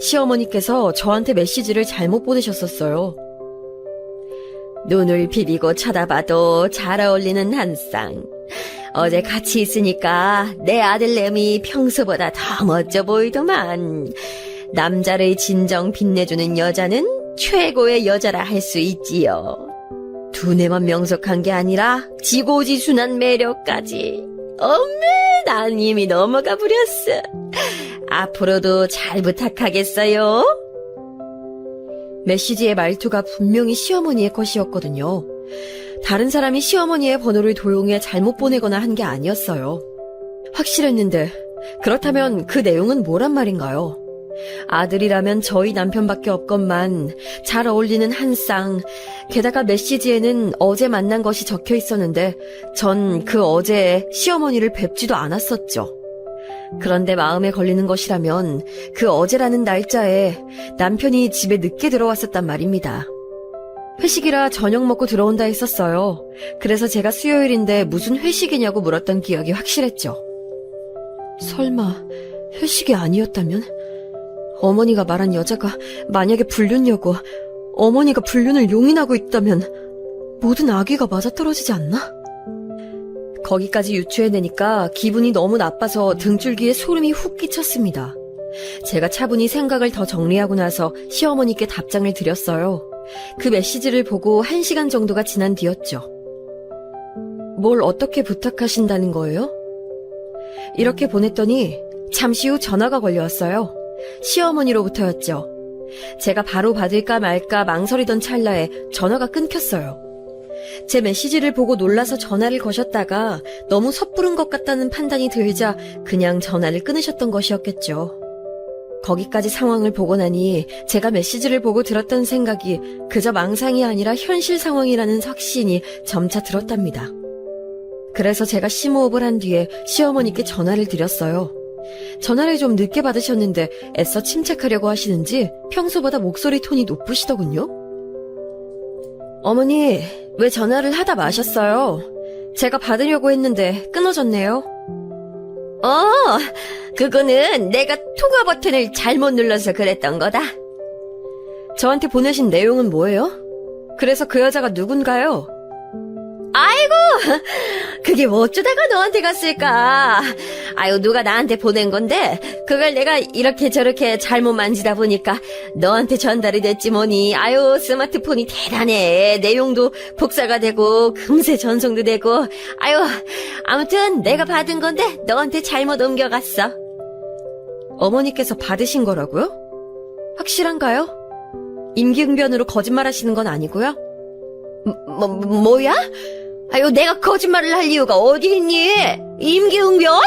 [SPEAKER 2] 시어머니께서 저한테 메시지를 잘못 보내셨었어요. 눈을 비비고 쳐다봐도 잘 어울리는 한 쌍. 어제 같이 있으니까 내 아들내미 평소보다 더 멋져 보이더만. 남자를 진정 빛내주는 여자는 최고의 여자라 할 수 있지요. 두뇌만 명석한 게 아니라 지고지순한 매력까지. 어메, 난 이미 넘어가 버렸어. 앞으로도 잘 부탁하겠어요. 메시지의 말투가 분명히 시어머니의 것이었거든요. 다른 사람이 시어머니의 번호를 도용해 잘못 보내거나 한 게 아니었어요. 확실했는데 그렇다면 그 내용은 뭐란 말인가요? 아들이라면 저희 남편밖에 없건만 잘 어울리는 한 쌍, 게다가 메시지에는 어제 만난 것이 적혀 있었는데 전 그 어제에 시어머니를 뵙지도 않았었죠. 그런데 마음에 걸리는 것이라면 그 어제라는 날짜에 남편이 집에 늦게 들어왔었단 말입니다. 회식이라 저녁 먹고 들어온다 했었어요. 그래서 제가 수요일인데 무슨 회식이냐고 물었던 기억이 확실했죠. 설마 회식이 아니었다면? 어머니가 말한 여자가 만약에 불륜녀고 어머니가 불륜을 용인하고 있다면 모든 악의가 맞아떨어지지 않나? 거기까지 유추해내니까 기분이 너무 나빠서 등줄기에 소름이 훅 끼쳤습니다. 제가 차분히 생각을 더 정리하고 나서 시어머니께 답장을 드렸어요. 그 메시지를 보고 1시간 정도가 지난 뒤였죠. 뭘 어떻게 부탁하신다는 거예요? 이렇게 보냈더니 잠시 후 전화가 걸려왔어요. 시어머니로부터였죠. 제가 바로 받을까 말까 망설이던 찰나에 전화가 끊겼어요. 제 메시지를 보고 놀라서 전화를 거셨다가 너무 섣부른 것 같다는 판단이 들자 그냥 전화를 끊으셨던 것이었겠죠. 거기까지 상황을 보고 나니 제가 메시지를 보고 들었던 생각이 그저 망상이 아니라 현실 상황이라는 확신이 점차 들었답니다. 그래서 제가 심호흡을 한 뒤에 시어머니께 전화를 드렸어요. 전화를 좀 늦게 받으셨는데 애써 침착하려고 하시는지 평소보다 목소리 톤이 높으시더군요. 어머니, 왜 전화를 하다 마셨어요? 제가 받으려고 했는데 끊어졌네요. 그거는 내가 통화 버튼을 잘못 눌러서 그랬던 거다. 저한테 보내신 내용은 뭐예요? 그래서 그 여자가 누군가요? 아이고, 그게 뭐 어쩌다가 너한테 갔을까? 아유, 누가 나한테 보낸 건데 그걸 내가 이렇게 저렇게 잘못 만지다 보니까 너한테 전달이 됐지 뭐니. 아유, 스마트폰이 대단해. 내용도 복사가 되고 금세 전송도 되고. 아유, 아무튼 내가 받은 건데 너한테 잘못 옮겨갔어. 어머니께서 받으신 거라고요? 확실한가요? 임기응변으로 거짓말하시는 건 아니고요? 뭐야? 아유, 내가 거짓말을 할 이유가 어디 있니? 임기응변?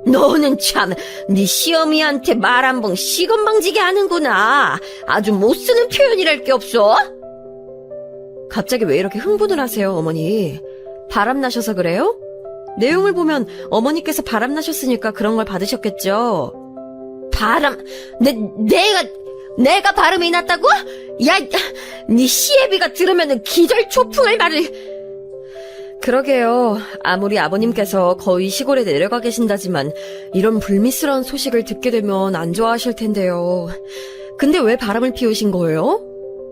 [SPEAKER 2] 너는 참, 네 시어미한테 말 한 번 시건방지게 하는구나. 아주 못쓰는 표현이랄 게 없어. 갑자기 왜 이렇게 흥분을 하세요, 어머니? 바람나셔서 그래요? 내용을 보면 어머니께서 바람나셨으니까 그런 걸 받으셨겠죠. 바람, 내가 바람이 났다고? 야, 네 시애비가 들으면은 기절초풍을 말을. 그러게요. 아무리 아버님께서 거의 시골에 내려가 계신다지만 이런 불미스러운 소식을 듣게 되면 안 좋아하실 텐데요. 근데 왜 바람을 피우신 거예요?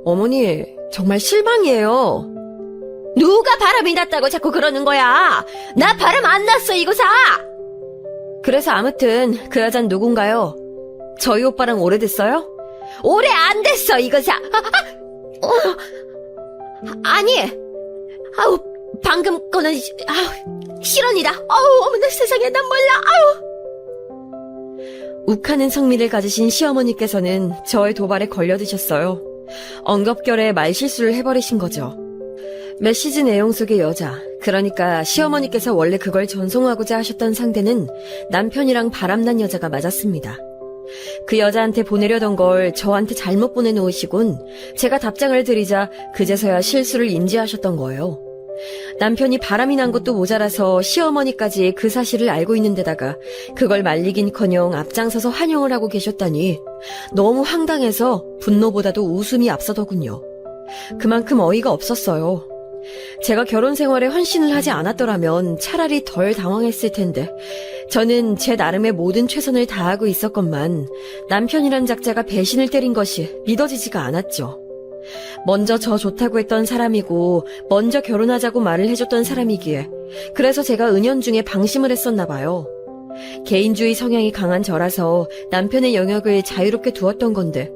[SPEAKER 2] 어머니, 정말 실망이에요. 누가 바람이 났다고 자꾸 그러는 거야? 나 바람 안 났어, 이거사! 그래서 아무튼 그 여잔 누군가요? 저희 오빠랑 오래됐어요? 오래 안 됐어, 이거사! 아니! 아우, 방금 거는, 실언이다. 어머나 세상에, 난 몰라. 욱하는 성미를 가지신 시어머니께서는 저의 도발에 걸려드셨어요. 엉겁결에 말실수를 해버리신 거죠. 메시지 내용 속의 여자, 그러니까 시어머니께서 원래 그걸 전송하고자 하셨던 상대는 남편이랑 바람난 여자가 맞았습니다. 그 여자한테 보내려던 걸 저한테 잘못 보내놓으시곤 제가 답장을 드리자 그제서야 실수를 인지하셨던 거예요. 남편이 바람이 난 것도 모자라서 시어머니까지 그 사실을 알고 있는 데다가 그걸 말리긴커녕 앞장서서 환영을 하고 계셨다니 너무 황당해서 분노보다도 웃음이 앞서더군요. 그만큼 어이가 없었어요. 제가 결혼 생활에 헌신을 하지 않았더라면 차라리 덜 당황했을 텐데 저는 제 나름의 모든 최선을 다하고 있었건만 남편이란 작자가 배신을 때린 것이 믿어지지가 않았죠. 먼저 저 좋다고 했던 사람이고 먼저 결혼하자고 말을 해줬던 사람이기에 그래서 제가 은연중에 방심을 했었나 봐요. 개인주의 성향이 강한 저라서 남편의 영역을 자유롭게 두었던 건데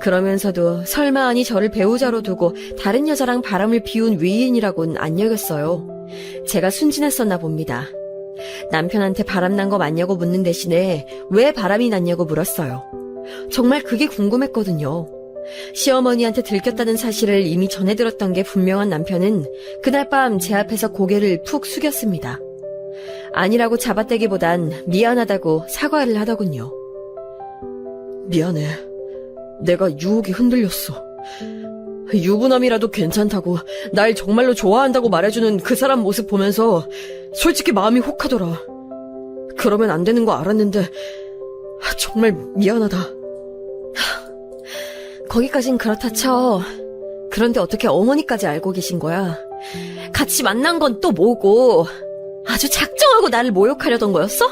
[SPEAKER 2] 그러면서도 설마 하니 저를 배우자로 두고 다른 여자랑 바람을 피운 위인이라곤 안 여겼어요. 제가 순진했었나 봅니다. 남편한테 바람난 거 맞냐고 묻는 대신에 왜 바람이 났냐고 물었어요. 정말 그게 궁금했거든요. 시어머니한테 들켰다는 사실을 이미 전해 들었던 게 분명한 남편은 그날 밤 제 앞에서 고개를 푹 숙였습니다. 아니라고 잡아떼기보단 미안하다고 사과를 하더군요. 미안해. 내가 유혹이 흔들렸어. 유부남이라도 괜찮다고 날 정말로 좋아한다고 말해주는 그 사람 모습 보면서 솔직히 마음이 혹하더라. 그러면 안 되는 거 알았는데 정말 미안하다. 거기까진 그렇다 쳐. 그런데 어떻게 어머니까지 알고 계신 거야? 같이 만난 건 또 뭐고? 아주 작정하고 나를 모욕하려던 거였어?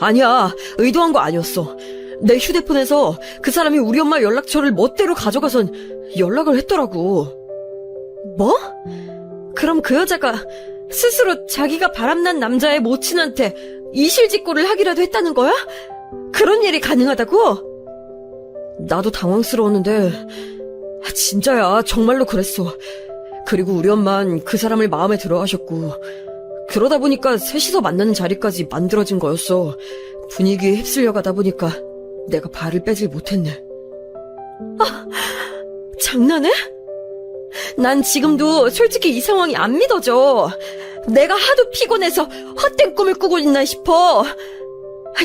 [SPEAKER 2] 아니야, 의도한 거 아니었어. 내 휴대폰에서 그 사람이 우리 엄마 연락처를 멋대로 가져가선 연락을 했더라고. 뭐? 그럼 그 여자가 스스로 자기가 바람난 남자의 모친한테 이실직고를 하기라도 했다는 거야? 그런 일이 가능하다고? 나도 당황스러웠는데 진짜야, 정말로 그랬어. 그리고 우리 엄만 그 사람을 마음에 들어 하셨고 그러다 보니까 셋이서 만나는 자리까지 만들어진 거였어. 분위기에 휩쓸려 가다 보니까 내가 발을 빼질 못했네. 장난해? 난 지금도 솔직히 이 상황이 안 믿어져. 내가 하도 피곤해서 헛된 꿈을 꾸고 있나 싶어.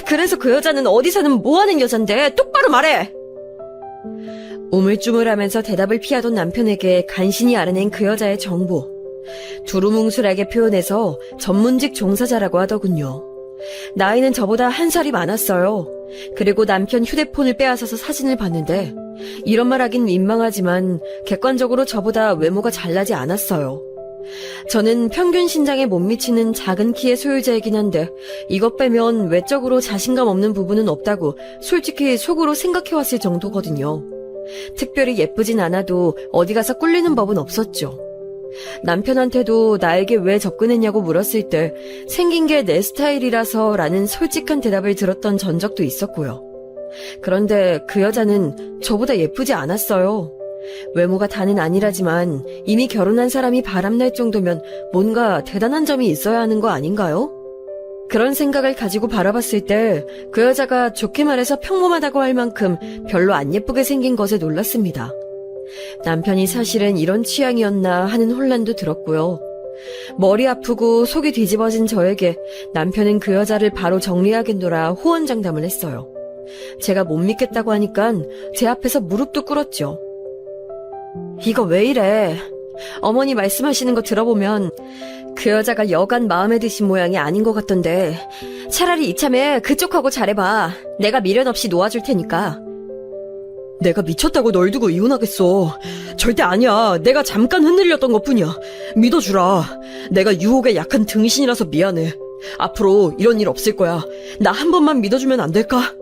[SPEAKER 2] 그래서 그 여자는 어디 사는 뭐하는 여잔데 똑바로 말해. 우물쭈물하면서 대답을 피하던 남편에게 간신히 알아낸 그 여자의 정보. 두루뭉술하게 표현해서 전문직 종사자라고 하더군요. 나이는 저보다 한 살이 많았어요. 그리고 남편 휴대폰을 빼앗아서 사진을 봤는데 이런 말 하긴 민망하지만 객관적으로 저보다 외모가 잘나지 않았어요. 저는 평균 신장에 못 미치는 작은 키의 소유자이긴 한데 이것 빼면 외적으로 자신감 없는 부분은 없다고 솔직히 속으로 생각해왔을 정도거든요. 특별히 예쁘진 않아도 어디 가서 꿀리는 법은 없었죠. 남편한테도 나에게 왜 접근했냐고 물었을 때 생긴 게 내 스타일이라서 라는 솔직한 대답을 들었던 전적도 있었고요. 그런데 그 여자는 저보다 예쁘지 않았어요. 외모가 다는 아니라지만 이미 결혼한 사람이 바람날 정도면 뭔가 대단한 점이 있어야 하는 거 아닌가요? 그런 생각을 가지고 바라봤을 때 그 여자가 좋게 말해서 평범하다고 할 만큼 별로 안 예쁘게 생긴 것에 놀랐습니다. 남편이 사실은 이런 취향이었나 하는 혼란도 들었고요. 머리 아프고 속이 뒤집어진 저에게 남편은 그 여자를 바로 정리하겠노라 호언장담을 했어요. 제가 못 믿겠다고 하니까 제 앞에서 무릎도 꿇었죠. 이거 왜 이래? 어머니 말씀하시는 거 들어보면 그 여자가 여간 마음에 드신 모양이 아닌 것 같던데 차라리 이참에 그쪽하고 잘해봐. 내가 미련 없이 놓아줄 테니까. 내가 미쳤다고 널 두고 이혼하겠어. 절대 아니야. 내가 잠깐 흔들렸던 것뿐이야. 믿어주라. 내가 유혹에 약한 등신이라서 미안해. 앞으로 이런 일 없을 거야. 나 한 번만 믿어주면 안 될까?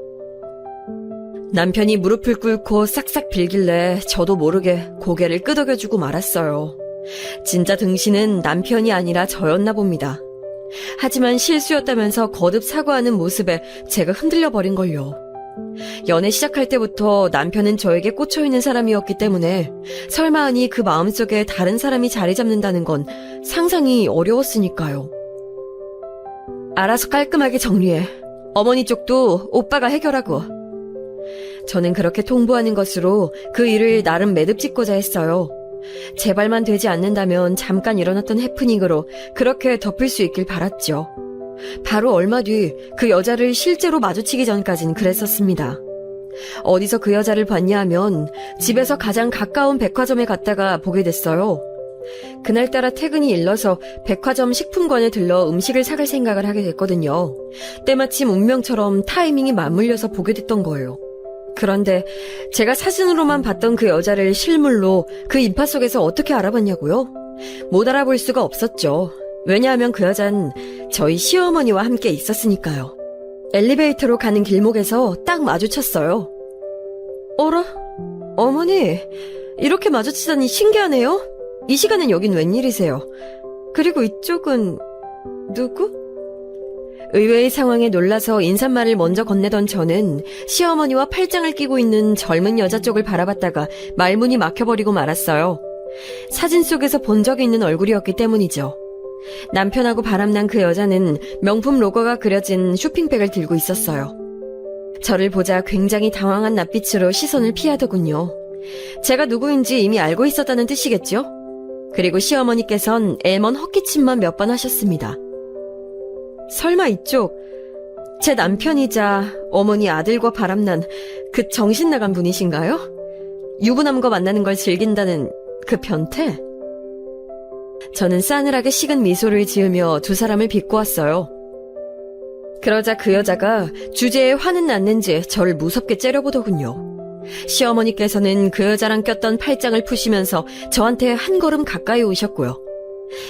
[SPEAKER 2] 남편이 무릎을 꿇고 싹싹 빌길래 저도 모르게 고개를 끄덕여주고 말았어요. 진짜 등신은 남편이 아니라 저였나 봅니다. 하지만 실수였다면서 거듭 사과하는 모습에 제가 흔들려버린걸요. 연애 시작할 때부터 남편은 저에게 꽂혀있는 사람이었기 때문에 설마 하니 그 마음속에 다른 사람이 자리 잡는다는 건 상상이 어려웠으니까요. 알아서 깔끔하게 정리해. 어머니 쪽도 오빠가 해결하고. 저는 그렇게 통보하는 것으로 그 일을 나름 매듭짓고자 했어요. 제발만 되지 않는다면 잠깐 일어났던 해프닝으로 그렇게 덮을 수 있길 바랐죠. 바로 얼마 뒤 그 여자를 실제로 마주치기 전까진 그랬었습니다. 어디서 그 여자를 봤냐 하면 집에서 가장 가까운 백화점에 갔다가 보게 됐어요. 그날따라 퇴근이 일러서 백화점 식품관에 들러 음식을 사갈 생각을 하게 됐거든요. 때마침 운명처럼 타이밍이 맞물려서 보게 됐던 거예요. 그런데 제가 사진으로만 봤던 그 여자를 실물로 그 인파 속에서 어떻게 알아봤냐고요? 못 알아볼 수가 없었죠. 왜냐하면 그 여잔 저희 시어머니와 함께 있었으니까요. 엘리베이터로 가는 길목에서 딱 마주쳤어요. 어라? 어머니, 이렇게 마주치다니 신기하네요. 이 시간엔 여긴 웬일이세요? 그리고 이쪽은 누구? 의외의 상황에 놀라서 인사말을 먼저 건네던 저는 시어머니와 팔짱을 끼고 있는 젊은 여자 쪽을 바라봤다가 말문이 막혀버리고 말았어요. 사진 속에서 본 적이 있는 얼굴이었기 때문이죠. 남편하고 바람난 그 여자는 명품 로고가 그려진 쇼핑백을 들고 있었어요. 저를 보자 굉장히 당황한 낯빛으로 시선을 피하더군요. 제가 누구인지 이미 알고 있었다는 뜻이겠죠? 그리고 시어머니께선 애먼 헛기침만 몇 번 하셨습니다. 설마 이쪽, 제 남편이자 어머니 아들과 바람난 그 정신나간 분이신가요? 유부남과 만나는 걸 즐긴다는 그 변태? 저는 싸늘하게 식은 미소를 지으며 두 사람을 비꼬았어요. 그러자 그 여자가 주제에 화는 났는지 저를 무섭게 째려보더군요. 시어머니께서는 그 여자랑 꼈던 팔짱을 푸시면서 저한테 한 걸음 가까이 오셨고요.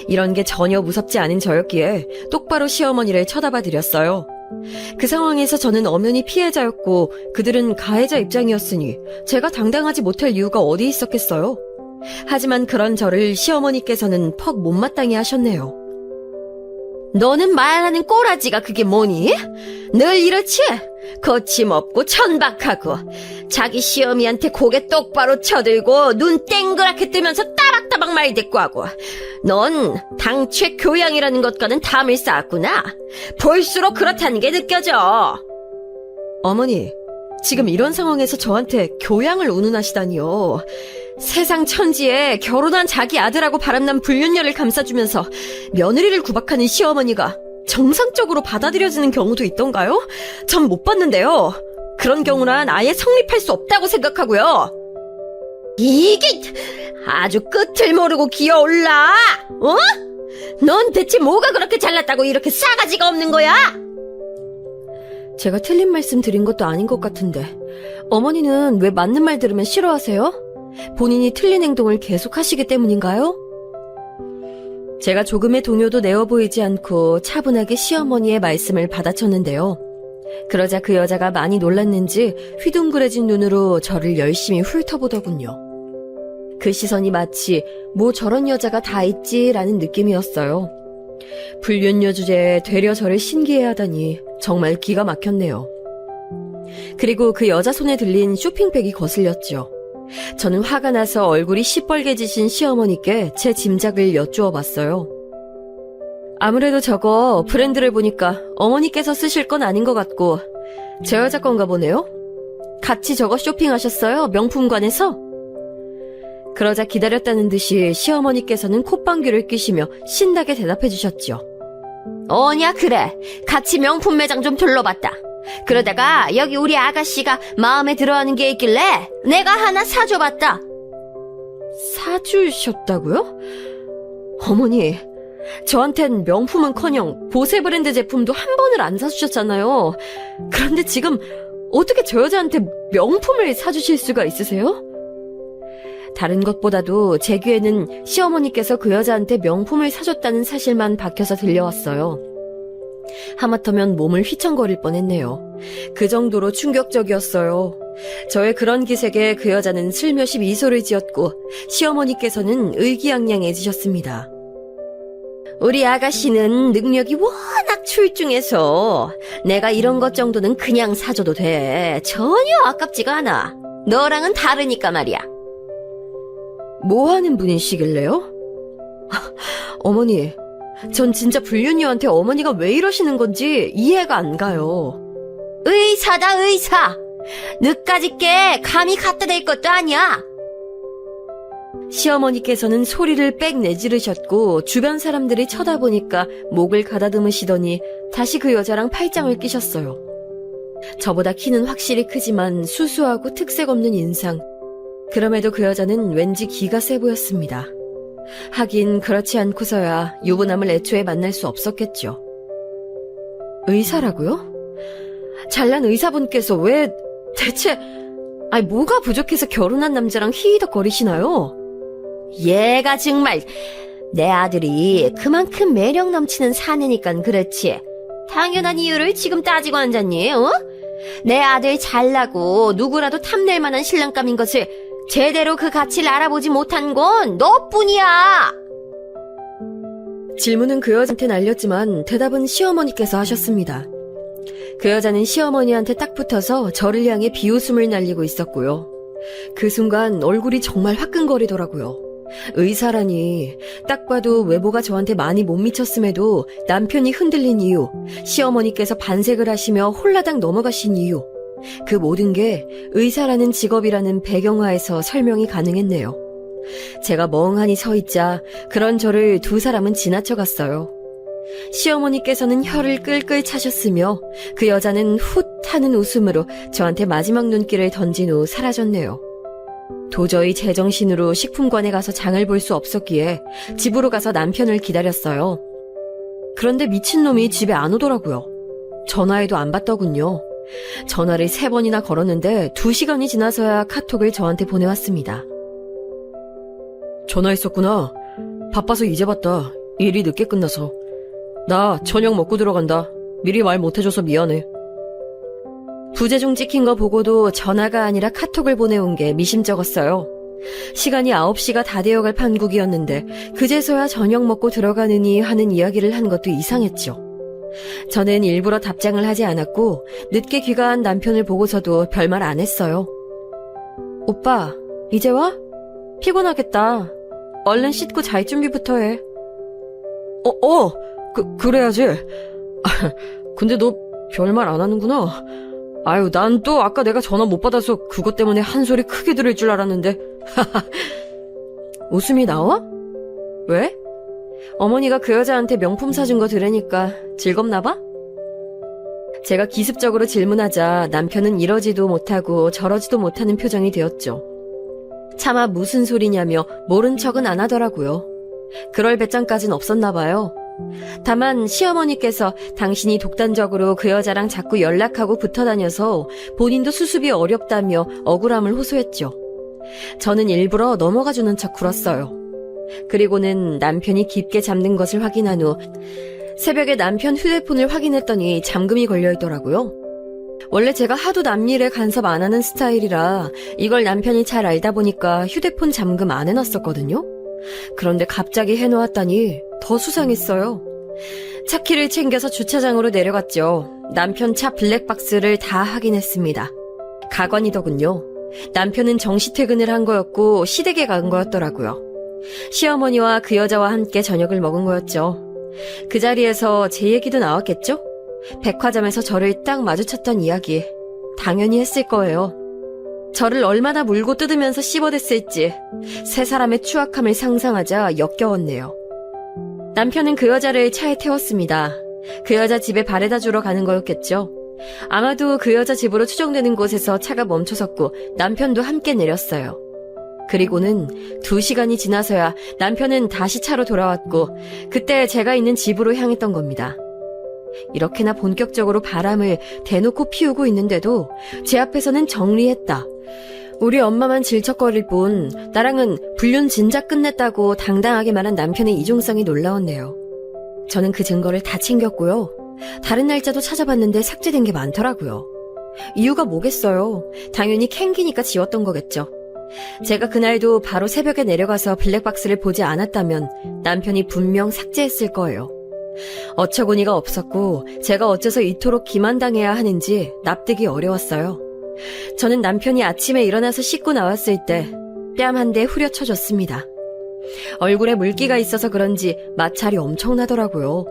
[SPEAKER 2] 이런 게 전혀 무섭지 않은 저였기에 똑바로 시어머니를 쳐다봐 드렸어요. 그 상황에서 저는 엄연히 피해자였고 그들은 가해자 입장이었으니 제가 당당하지 못할 이유가 어디 있었겠어요. 하지만 그런 저를 시어머니께서는 퍽 못마땅해 하셨네요. 너는 말하는 꼬라지가 그게 뭐니? 늘 이렇지? 거침없고 천박하고 자기 시어미한테 고개 똑바로 쳐들고 눈 땡그랗게 뜨면서 따박따박 말 대꾸하고 넌 당최 교양이라는 것과는 담을 쌓았구나. 볼수록 그렇다는 게 느껴져. 어머니, 지금 이런 상황에서 저한테 교양을 운운하시다니요. 세상 천지에 결혼한 자기 아들하고 바람난 불륜녀를 감싸주면서 며느리를 구박하는 시어머니가 정상적으로 받아들여지는 경우도 있던가요? 전 못 봤는데요. 그런 경우란 아예 성립할 수 없다고 생각하고요. 이게 아주 끝을 모르고 기어올라. 어? 넌 대체 뭐가 그렇게 잘났다고 이렇게 싸가지가 없는 거야? 제가 틀린 말씀 드린 것도 아닌 것 같은데 어머니는 왜 맞는 말 들으면 싫어하세요? 본인이 틀린 행동을 계속하시기 때문인가요? 제가 조금의 동요도 내어 보이지 않고 차분하게 시어머니의 말씀을 받아쳤는데요. 그러자 그 여자가 많이 놀랐는지 휘둥그레진 눈으로 저를 열심히 훑어보더군요. 그 시선이 마치 뭐 저런 여자가 다 있지라는 느낌이었어요. 불륜녀 주제에 되려 저를 신기해하다니 정말 기가 막혔네요. 그리고 그 여자 손에 들린 쇼핑백이 거슬렸죠. 저는 화가 나서 얼굴이 시뻘개지신 시어머니께 제 짐작을 여쭈어 봤어요. 아무래도 저거 브랜드를 보니까 어머니께서 쓰실 건 아닌 것 같고 제 여자 건가 보네요? 같이 저거 쇼핑하셨어요? 명품관에서? 그러자 기다렸다는 듯이 시어머니께서는 콧방귀를 뀌시며 신나게 대답해 주셨죠. 어냐 그래, 같이 명품 매장 좀 둘러봤다. 그러다가 여기 우리 아가씨가 마음에 들어하는 게 있길래 내가 하나 사줘봤다. 사주셨다고요? 어머니, 저한텐 명품은커녕 보세 브랜드 제품도 한 번을 안 사주셨잖아요. 그런데 지금 어떻게 저 여자한테 명품을 사주실 수가 있으세요? 다른 것보다도 제 귀에는 시어머니께서 그 여자한테 명품을 사줬다는 사실만 박혀서 들려왔어요. 하마터면 몸을 휘청거릴 뻔했네요. 그 정도로 충격적이었어요. 저의 그런 기색에 그 여자는 슬며시 미소를 지었고 시어머니께서는 의기양양해지셨습니다. 우리 아가씨는 능력이 워낙 출중해서 내가 이런 것 정도는 그냥 사줘도 돼. 전혀 아깝지가 않아. 너랑은 다르니까 말이야. 뭐 하는 분이시길래요? 어머니, 전 진짜 불륜녀한테 어머니가 왜 이러시는 건지 이해가 안 가요. 의사다 의사. 늦까짓 게 감히 갖다 댈 것도 아니야. 시어머니께서는 소리를 빽 내지르셨고 주변 사람들이 쳐다보니까 목을 가다듬으시더니 다시 그 여자랑 팔짱을 끼셨어요. 저보다 키는 확실히 크지만 수수하고 특색 없는 인상. 그럼에도 그 여자는 왠지 기가 세 보였습니다. 하긴 그렇지 않고서야 유부남을 애초에 만날 수 없었겠죠. 의사라고요? 잘난 의사분께서 왜 대체 뭐가 부족해서 결혼한 남자랑 히히덕거리시나요? 얘가 정말 내 아들이 그만큼 매력 넘치는 사내니깐 그렇지. 당연한 이유를 지금 따지고 앉았니? 어? 내 아들 잘나고 누구라도 탐낼 만한 신랑감인 것을 제대로 그 가치를 알아보지 못한 건 너뿐이야. 질문은 그 여자한테 날렸지만 대답은 시어머니께서 하셨습니다. 그 여자는 시어머니한테 딱 붙어서 저를 향해 비웃음을 날리고 있었고요. 그 순간 얼굴이 정말 화끈거리더라고요. 의사라니, 딱 봐도 외모가 저한테 많이 못 미쳤음에도 남편이 흔들린 이유, 시어머니께서 반색을 하시며 홀라당 넘어가신 이유, 그 모든 게 의사라는 직업이라는 배경화에서 설명이 가능했네요. 제가 멍하니 서 있자 그런 저를 두 사람은 지나쳐갔어요. 시어머니께서는 혀를 끌끌 차셨으며 그 여자는 훗 하는 웃음으로 저한테 마지막 눈길을 던진 후 사라졌네요. 도저히 제정신으로 식품관에 가서 장을 볼 수 없었기에 집으로 가서 남편을 기다렸어요. 그런데 미친놈이 집에 안 오더라고요. 전화해도 안 받더군요. 전화를 3번이나 걸었는데 2시간이 지나서야 카톡을 저한테 보내왔습니다. 전화했었구나. 바빠서 이제 봤다. 일이 늦게 끝나서. 나 저녁 먹고 들어간다. 미리 말 못해줘서 미안해. 부재중 찍힌 거 보고도 전화가 아니라 카톡을 보내온 게 미심쩍었어요. 시간이 9시가 다 되어갈 판국이었는데 그제서야 저녁 먹고 들어가느니 하는 이야기를 한 것도 이상했죠. 저는 일부러 답장을 하지 않았고 늦게 귀가한 남편을 보고서도 별말 안 했어요. 오빠, 이제 와? 피곤하겠다. 얼른 씻고 잘 준비부터 해. 그래야지. 근데 너 별말 안 하는구나. 아유, 난 또 아까 내가 전화 못 받아서 그것 때문에 한 소리 크게 들을 줄 알았는데. 웃음이 나와? 왜? 어머니가 그 여자한테 명품 사준 거 들으니까 즐겁나 봐? 제가 기습적으로 질문하자 남편은 이러지도 못하고 저러지도 못하는 표정이 되었죠. 차마 무슨 소리냐며 모른 척은 안 하더라고요. 그럴 배짱까진 없었나 봐요. 다만 시어머니께서 당신이 독단적으로 그 여자랑 자꾸 연락하고 붙어 다녀서 본인도 수습이 어렵다며 억울함을 호소했죠. 저는 일부러 넘어가주는 척 굴었어요. 그리고는 남편이 깊게 잠든 것을 확인한 후 새벽에 남편 휴대폰을 확인했더니 잠금이 걸려있더라고요. 원래 제가 하도 남일에 간섭 안 하는 스타일이라 이걸 남편이 잘 알다 보니까 휴대폰 잠금 안 해놨었거든요. 그런데 갑자기 해놓았다니 더 수상했어요. 차키를 챙겨서 주차장으로 내려갔죠. 남편 차 블랙박스를 다 확인했습니다. 가관이더군요. 남편은 정시퇴근을 한 거였고 시댁에 간 거였더라고요. 시어머니와 그 여자와 함께 저녁을 먹은 거였죠. 그 자리에서 제 얘기도 나왔겠죠? 백화점에서 저를 딱 마주쳤던 이야기 당연히 했을 거예요. 저를 얼마나 물고 뜯으면서 씹어댔을지 세 사람의 추악함을 상상하자 역겨웠네요. 남편은 그 여자를 차에 태웠습니다. 그 여자 집에 바래다 주러 가는 거였겠죠. 아마도 그 여자 집으로 추정되는 곳에서 차가 멈춰섰고 남편도 함께 내렸어요. 그리고는 2시간이 지나서야 남편은 다시 차로 돌아왔고 그때 제가 있는 집으로 향했던 겁니다. 이렇게나 본격적으로 바람을 대놓고 피우고 있는데도 제 앞에서는 정리했다. 우리 엄마만 질척거릴 뿐 나랑은 불륜 진작 끝냈다고 당당하게 말한 남편의 이중성이 놀라웠네요. 저는 그 증거를 다 챙겼고요. 다른 날짜도 찾아봤는데 삭제된 게 많더라고요. 이유가 뭐겠어요. 당연히 캥기니까 지웠던 거겠죠. 제가 그날도 바로 새벽에 내려가서 블랙박스를 보지 않았다면 남편이 분명 삭제했을 거예요. 어처구니가 없었고 제가 어째서 이토록 기만당해야 하는지 납득이 어려웠어요. 저는 남편이 아침에 일어나서 씻고 나왔을 때 뺨 한 대 후려쳐줬습니다. 얼굴에 물기가 있어서 그런지 마찰이 엄청나더라고요.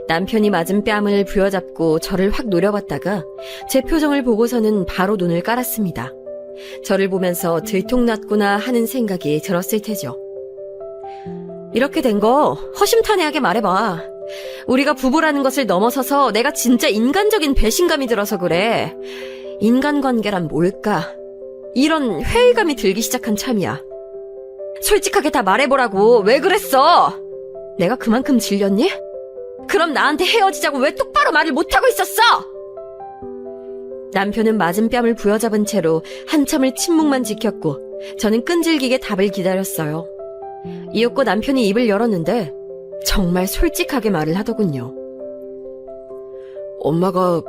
[SPEAKER 2] 남편이 맞은 뺨을 부여잡고 저를 확 노려봤다가 제 표정을 보고서는 바로 눈을 깔았습니다. 저를 보면서 들통났구나 하는 생각이 들었을 테죠. 이렇게 된 거 허심탄회하게 말해봐. 우리가 부부라는 것을 넘어서서 내가 진짜 인간적인 배신감이 들어서 그래. 인간관계란 뭘까? 이런 회의감이 들기 시작한 참이야. 솔직하게 다 말해보라고. 왜 그랬어? 내가 그만큼 질렸니? 그럼 나한테 헤어지자고 왜 똑바로 말을 못하고 있었어? 남편은 맞은 뺨을 부여잡은 채로 한참을 침묵만 지켰고 저는 끈질기게 답을 기다렸어요. 이윽고 남편이 입을 열었는데 정말 솔직하게 말을 하더군요. 엄마가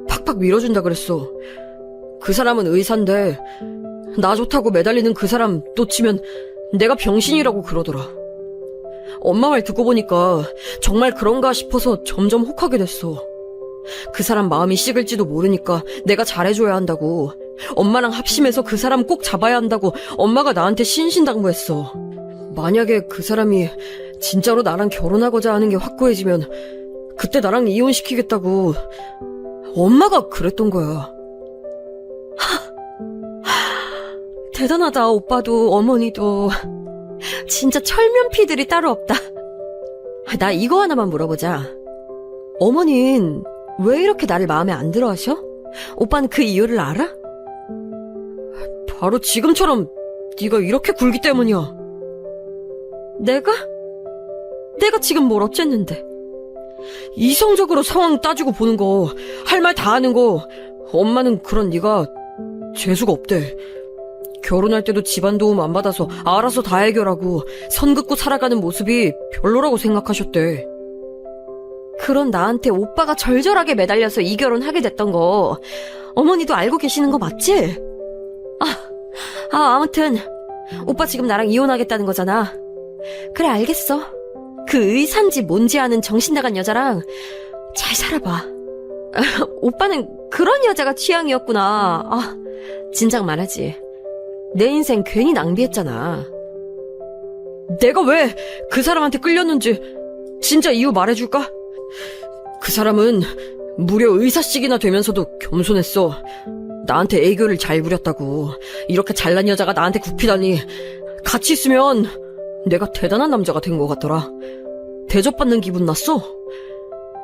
[SPEAKER 2] 팍팍 밀어준다 그랬어. 그 사람은 의사인데 나 좋다고 매달리는 그 사람 놓치면 내가 병신이라고 그러더라. 엄마 말 듣고 보니까 정말 그런가 싶어서 점점 혹하게 됐어. 그 사람 마음이 식을지도 모르니까 내가 잘해줘야 한다고. 엄마랑 합심해서 그 사람 꼭 잡아야 한다고 엄마가 나한테 신신당부했어. 만약에 그 사람이 진짜로 나랑 결혼하고자 하는 게 확고해지면 그때 나랑 이혼시키겠다고 엄마가 그랬던 거야. 대단하다. 오빠도 어머니도 진짜 철면피들이 따로 없다. 나 이거 하나만 물어보자. 어머닌 왜 이렇게 나를 마음에 안 들어 하셔? 오빠는 그 이유를 알아? 바로 지금처럼 네가 이렇게 굴기 때문이야. 내가 지금 뭘 어쨌는데. 이성적으로 상황 따지고 보는 거, 할 말 다 하는 거, 엄마는 그런 네가 재수가 없대. 결혼할 때도 집안 도움 안 받아서 알아서 다 해결하고 선 긋고 살아가는 모습이 별로라고 생각하셨대. 그런 나한테 오빠가 절절하게 매달려서 이 결혼하게 됐던 거 어머니도 알고 계시는 거 맞지? 아무튼 오빠 지금 나랑 이혼하겠다는 거잖아. 그래, 알겠어. 그 의사인지 뭔지 아는 정신 나간 여자랑 잘 살아봐. 오빠는 그런 여자가 취향이었구나. 진작 말하지. 내 인생 괜히 낭비했잖아. 내가 왜 그 사람한테 끌렸는지 진짜 이유 말해줄까? 그 사람은 무려 의사씩이나 되면서도 겸손했어. 나한테 애교를 잘 부렸다고. 이렇게 잘난 여자가 나한테 굽히다니. 같이 있으면 내가 대단한 남자가 된 것 같더라. 대접받는 기분 났어.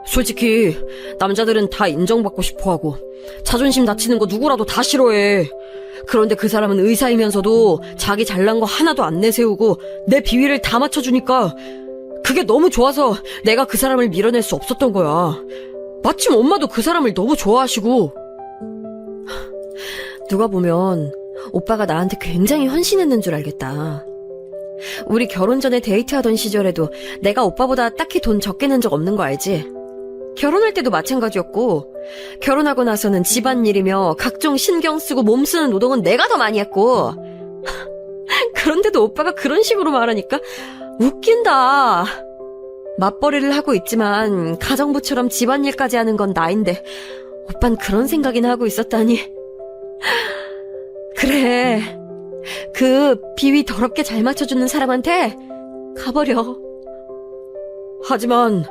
[SPEAKER 2] 솔직히 남자들은 다 인정받고 싶어하고 자존심 다치는 거 누구라도 다 싫어해. 그런데 그 사람은 의사이면서도 자기 잘난 거 하나도 안 내세우고 내 비위를 다 맞춰주니까 그게 너무 좋아서 내가 그 사람을 밀어낼 수 없었던 거야. 마침 엄마도 그 사람을 너무 좋아하시고. 누가 보면 오빠가 나한테 굉장히 헌신했는 줄 알겠다. 우리 결혼 전에 데이트하던 시절에도 내가 오빠보다 딱히 돈 적게 낸 적 없는 거 알지? 결혼할 때도 마찬가지였고, 결혼하고 나서는 집안일이며 각종 신경 쓰고 몸 쓰는 노동은 내가 더 많이 했고. 그런데도 오빠가 그런 식으로 말하니까 웃긴다. 맞벌이를 하고 있지만 가정부처럼 집안일까지 하는 건 나인데 오빤 그런 생각이나 하고 있었다니. 그래, 그 비위 더럽게 잘 맞춰주는 사람한테 가버려. 하지만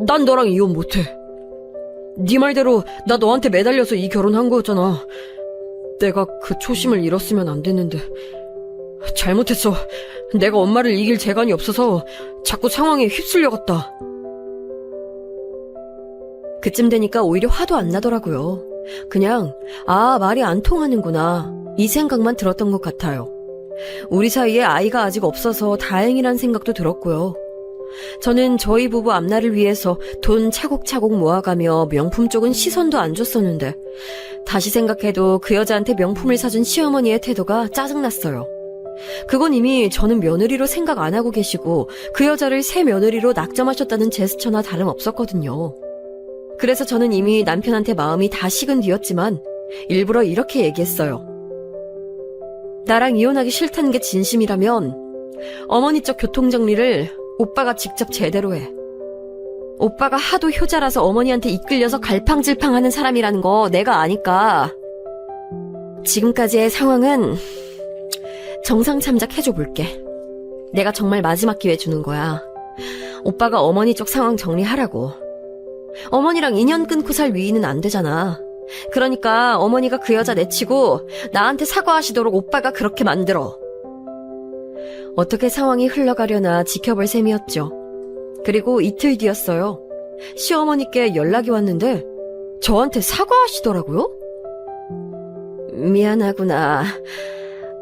[SPEAKER 2] 난 너랑 이혼 못해. 네 말대로 나 너한테 매달려서 이 결혼한 거였잖아. 내가 그 초심을 잃었으면 안 됐는데. 잘못했어. 내가 엄마를 이길 재간이 없어서 자꾸 상황에 휩쓸려갔다. 그쯤 되니까 오히려 화도 안 나더라고요. 그냥 말이 안 통하는구나 이 생각만 들었던 것 같아요. 우리 사이에 아이가 아직 없어서 다행이란 생각도 들었고요. 저는 저희 부부 앞날을 위해서 돈 차곡차곡 모아가며 명품 쪽은 시선도 안 줬었는데 다시 생각해도 그 여자한테 명품을 사준 시어머니의 태도가 짜증났어요. 그건 이미 저는 며느리로 생각 안 하고 계시고 그 여자를 새 며느리로 낙점하셨다는 제스처나 다름없었거든요. 그래서 저는 이미 남편한테 마음이 다 식은 뒤였지만 일부러 이렇게 얘기했어요. 나랑 이혼하기 싫다는 게 진심이라면 어머니 쪽 교통정리를 오빠가 직접 제대로 해. 오빠가 하도 효자라서 어머니한테 이끌려서 갈팡질팡하는 사람이라는 거 내가 아니까. 지금까지의 상황은 정상 참작해줘 볼게. 내가 정말 마지막 기회 주는 거야. 오빠가 어머니 쪽 상황 정리하라고. 어머니랑 인연 끊고 살 위인은 안 되잖아. 그러니까 어머니가 그 여자 내치고 나한테 사과하시도록 오빠가 그렇게 만들어. 어떻게 상황이 흘러가려나 지켜볼 셈이었죠. 그리고 이틀 뒤였어요. 시어머니께 연락이 왔는데 저한테 사과하시더라고요. 미안하구나.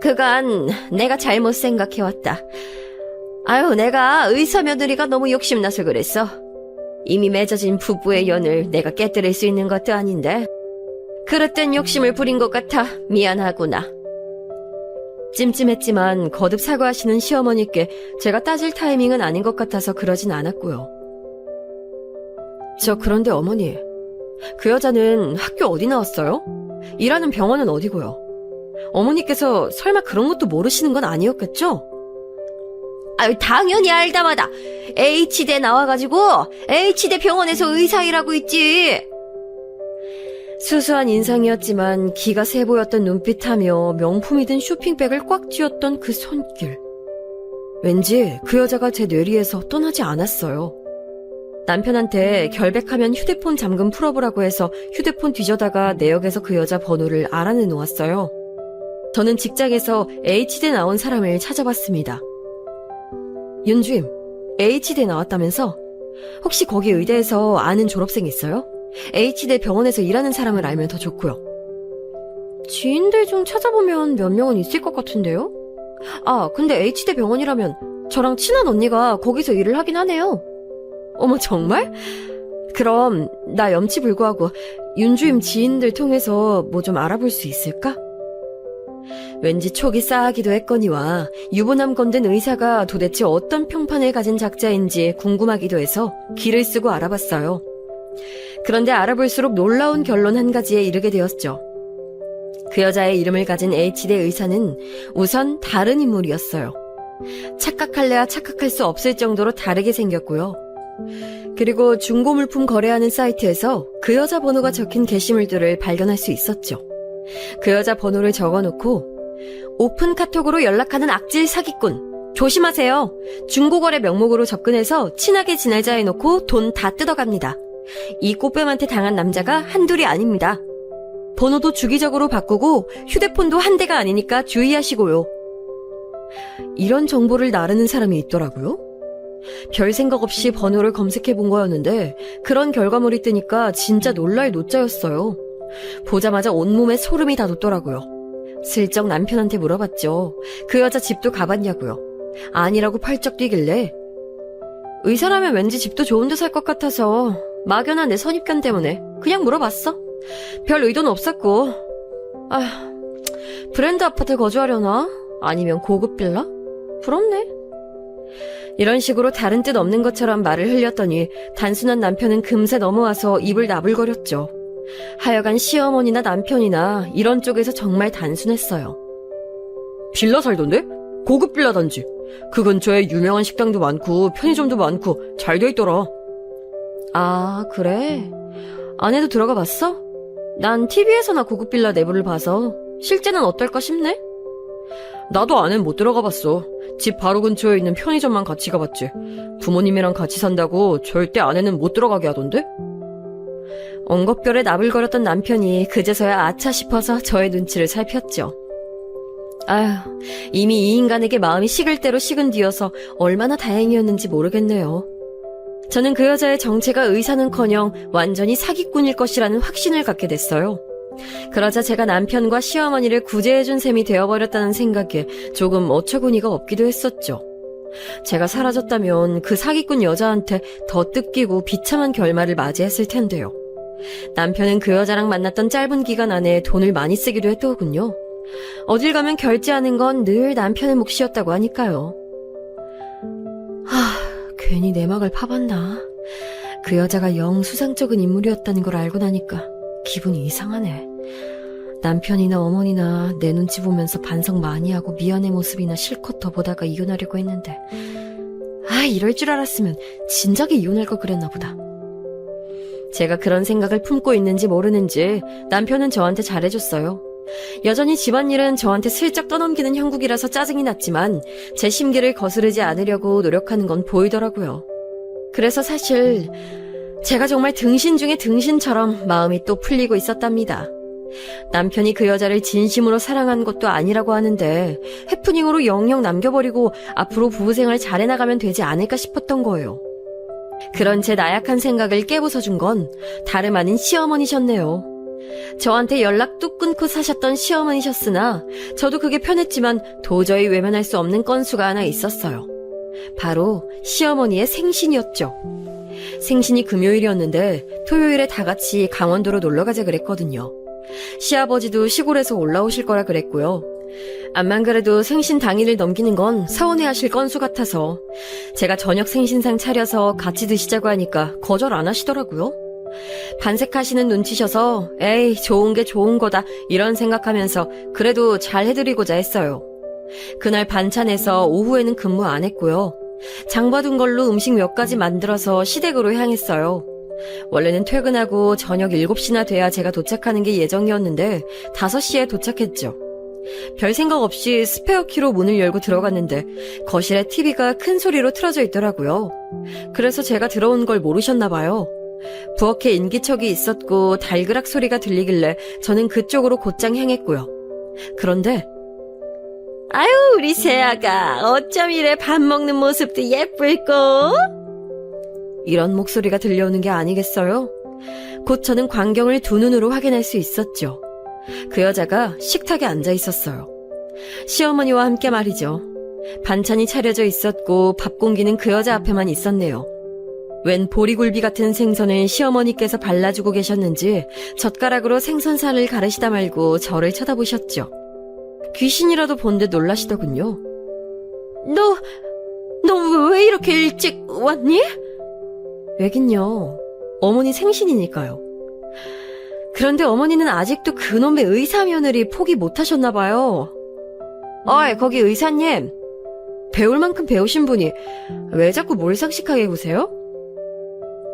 [SPEAKER 2] 그간 내가 잘못 생각해왔다. 내가 의사 며느리가 너무 욕심나서 그랬어. 이미 맺어진 부부의 연을 내가 깨뜨릴 수 있는 것도 아닌데 그릇된 욕심을 부린 것 같아 미안하구나. 찜찜했지만 거듭 사과하시는 시어머니께 제가 따질 타이밍은 아닌 것 같아서 그러진 않았고요. 그런데 어머니, 그 여자는 학교 어디 나왔어요? 일하는 병원은 어디고요? 어머니께서 설마 그런 것도 모르시는 건 아니었겠죠? 아유, 당연히 알다마다. H대 나와가지고 H대 병원에서 의사 일하고 있지. 수수한 인상이었지만 기가 세 보였던 눈빛하며 명품이 든 쇼핑백을 꽉 쥐었던 그 손길. 왠지 그 여자가 제 뇌리에서 떠나지 않았어요. 남편한테 결백하면 휴대폰 잠금 풀어보라고 해서 휴대폰 뒤져다가 내역에서 그 여자 번호를 알아내 놓았어요. 저는 직장에서 H대 나온 사람을 찾아봤습니다. 윤주임, H대 나왔다면서? 혹시 거기 의대에서 아는 졸업생 있어요? H대 병원에서 일하는 사람을 알면 더 좋고요. 지인들 중 찾아보면 몇 명은 있을 것 같은데요? 아, 근데 H대 병원이라면 저랑 친한 언니가 거기서 일을 하긴 하네요. 어머, 정말? 그럼 나 염치불구하고 윤주임 지인들 통해서 뭐 좀 알아볼 수 있을까? 왠지 촉이 쌓이기도 했거니와 유부남 건든 의사가 도대체 어떤 평판을 가진 작자인지 궁금하기도 해서 기를 쓰고 알아봤어요. 그런데 알아볼수록 놀라운 결론 한 가지에 이르게 되었죠. 그 여자의 이름을 가진 H대 의사는 우선 다른 인물이었어요. 착각할래야 착각할 수 없을 정도로 다르게 생겼고요. 그리고 중고물품 거래하는 사이트에서 그 여자 번호가 적힌 게시물들을 발견할 수 있었죠. 그 여자 번호를 적어놓고 오픈 카톡으로 연락하는 악질 사기꾼 조심하세요. 중고거래 명목으로 접근해서 친하게 지내자 해놓고 돈 다 뜯어갑니다. 이 꽃뱀한테 당한 남자가 한둘이 아닙니다. 번호도 주기적으로 바꾸고 휴대폰도 한 대가 아니니까 주의하시고요. 이런 정보를 나르는 사람이 있더라고요. 별 생각 없이 번호를 검색해 본 거였는데 그런 결과물이 뜨니까 진짜 놀랄 노짜였어요. 보자마자 온몸에 소름이 다 돋더라고요. 슬쩍 남편한테 물어봤죠. 그 여자 집도 가봤냐고요. 아니라고 펄쩍 뛰길래 의사라면 왠지 집도 좋은 데 살 것 같아서 막연한 내 선입견 때문에 그냥 물어봤어. 별 의도는 없었고. 아, 브랜드 아파트에 거주하려나? 아니면 고급 빌라? 부럽네. 이런 식으로 다른 뜻 없는 것처럼 말을 흘렸더니 단순한 남편은 금세 넘어와서 입을 나불거렸죠. 하여간 시어머니나 남편이나 이런 쪽에서 정말 단순했어요. 빌라 살던데? 고급 빌라 단지. 그 근처에 유명한 식당도 많고 편의점도 많고 잘 돼 있더라. 아, 그래? 안에도 들어가 봤어? 난 TV에서나 고급 빌라 내부를 봐서 실제는 어떨까 싶네? 나도 안엔 못 들어가 봤어. 집 바로 근처에 있는 편의점만 같이 가봤지. 부모님이랑 같이 산다고 절대 안에는 못 들어가게 하던데? 엉겁결에 나불거렸던 남편이 그제서야 아차 싶어서 저의 눈치를 살폈죠. 아휴, 이미 이 인간에게 마음이 식을 대로 식은 뒤여서 얼마나 다행이었는지 모르겠네요. 저는 그 여자의 정체가 의사는커녕 완전히 사기꾼일 것이라는 확신을 갖게 됐어요. 그러자 제가 남편과 시어머니를 구제해준 셈이 되어버렸다는 생각에 조금 어처구니가 없기도 했었죠. 제가 사라졌다면 그 사기꾼 여자한테 더 뜯기고 비참한 결말을 맞이했을 텐데요. 남편은 그 여자랑 만났던 짧은 기간 안에 돈을 많이 쓰기도 했더군요. 어딜 가면 결제하는 건 늘 남편의 몫이었다고 하니까요. 괜히 내막을 파봤나? 그 여자가 영 수상쩍은 인물이었다는 걸 알고 나니까 기분이 이상하네. 남편이나 어머니나 내 눈치 보면서 반성 많이 하고 미안해 모습이나 실컷 더 보다가 이혼하려고 했는데 이럴 줄 알았으면 진작에 이혼할 걸 그랬나 보다. 제가 그런 생각을 품고 있는지 모르는지 남편은 저한테 잘해줬어요. 여전히 집안일은 저한테 슬쩍 떠넘기는 형국이라서 짜증이 났지만 제 심기를 거스르지 않으려고 노력하는 건 보이더라고요. 그래서 사실 제가 정말 등신 중에 등신처럼 마음이 또 풀리고 있었답니다. 남편이 그 여자를 진심으로 사랑한 것도 아니라고 하는데 해프닝으로 영영 남겨버리고 앞으로 부부생활 잘해나가면 되지 않을까 싶었던 거예요. 그런 제 나약한 생각을 깨부숴준 건 다름 아닌 시어머니셨네요. 저한테 연락 뚝 끊고 사셨던 시어머니셨으나 저도 그게 편했지만 도저히 외면할 수 없는 건수가 하나 있었어요. 바로 시어머니의 생신이었죠. 생신이 금요일이었는데 토요일에 다 같이 강원도로 놀러가자 그랬거든요. 시아버지도 시골에서 올라오실 거라 그랬고요. 암만 그래도 생신 당일을 넘기는 건 서운해하실 건수 같아서 제가 저녁 생신상 차려서 같이 드시자고 하니까 거절 안 하시더라고요. 반색하시는 눈치셔서 에이 좋은 게 좋은 거다 이런 생각하면서 그래도 잘 해드리고자 했어요. 그날 반찬에서 오후에는 근무 안 했고요. 장 봐둔 걸로 음식 몇 가지 만들어서 시댁으로 향했어요. 원래는 퇴근하고 저녁 7시나 돼야 제가 도착하는 게 예정이었는데 5시에 도착했죠. 별 생각 없이 스페어키로 문을 열고 들어갔는데 거실에 TV가 큰 소리로 틀어져 있더라고요. 그래서 제가 들어온 걸 모르셨나 봐요. 부엌에 인기척이 있었고 달그락 소리가 들리길래 저는 그쪽으로 곧장 향했고요. 그런데 아유, 우리 새아가 어쩜 이래 밥 먹는 모습도 예쁠꼬? 이런 목소리가 들려오는 게 아니겠어요? 곧 저는 광경을 두 눈으로 확인할 수 있었죠. 그 여자가 식탁에 앉아 있었어요. 시어머니와 함께 말이죠. 반찬이 차려져 있었고 밥 공기는 그 여자 앞에만 있었네요. 웬 보리굴비 같은 생선을 시어머니께서 발라주고 계셨는지 젓가락으로 생선살을 가르시다 말고 저를 쳐다보셨죠. 귀신이라도 본 듯 놀라시더군요. 너 왜 이렇게 일찍 왔니? 왜긴요. 어머니 생신이니까요. 그런데 어머니는 아직도 그놈의 의사 며느리 포기 못하셨나 봐요. 어이, 거기 의사님. 배울 만큼 배우신 분이 왜 자꾸 몰상식하게 구세요?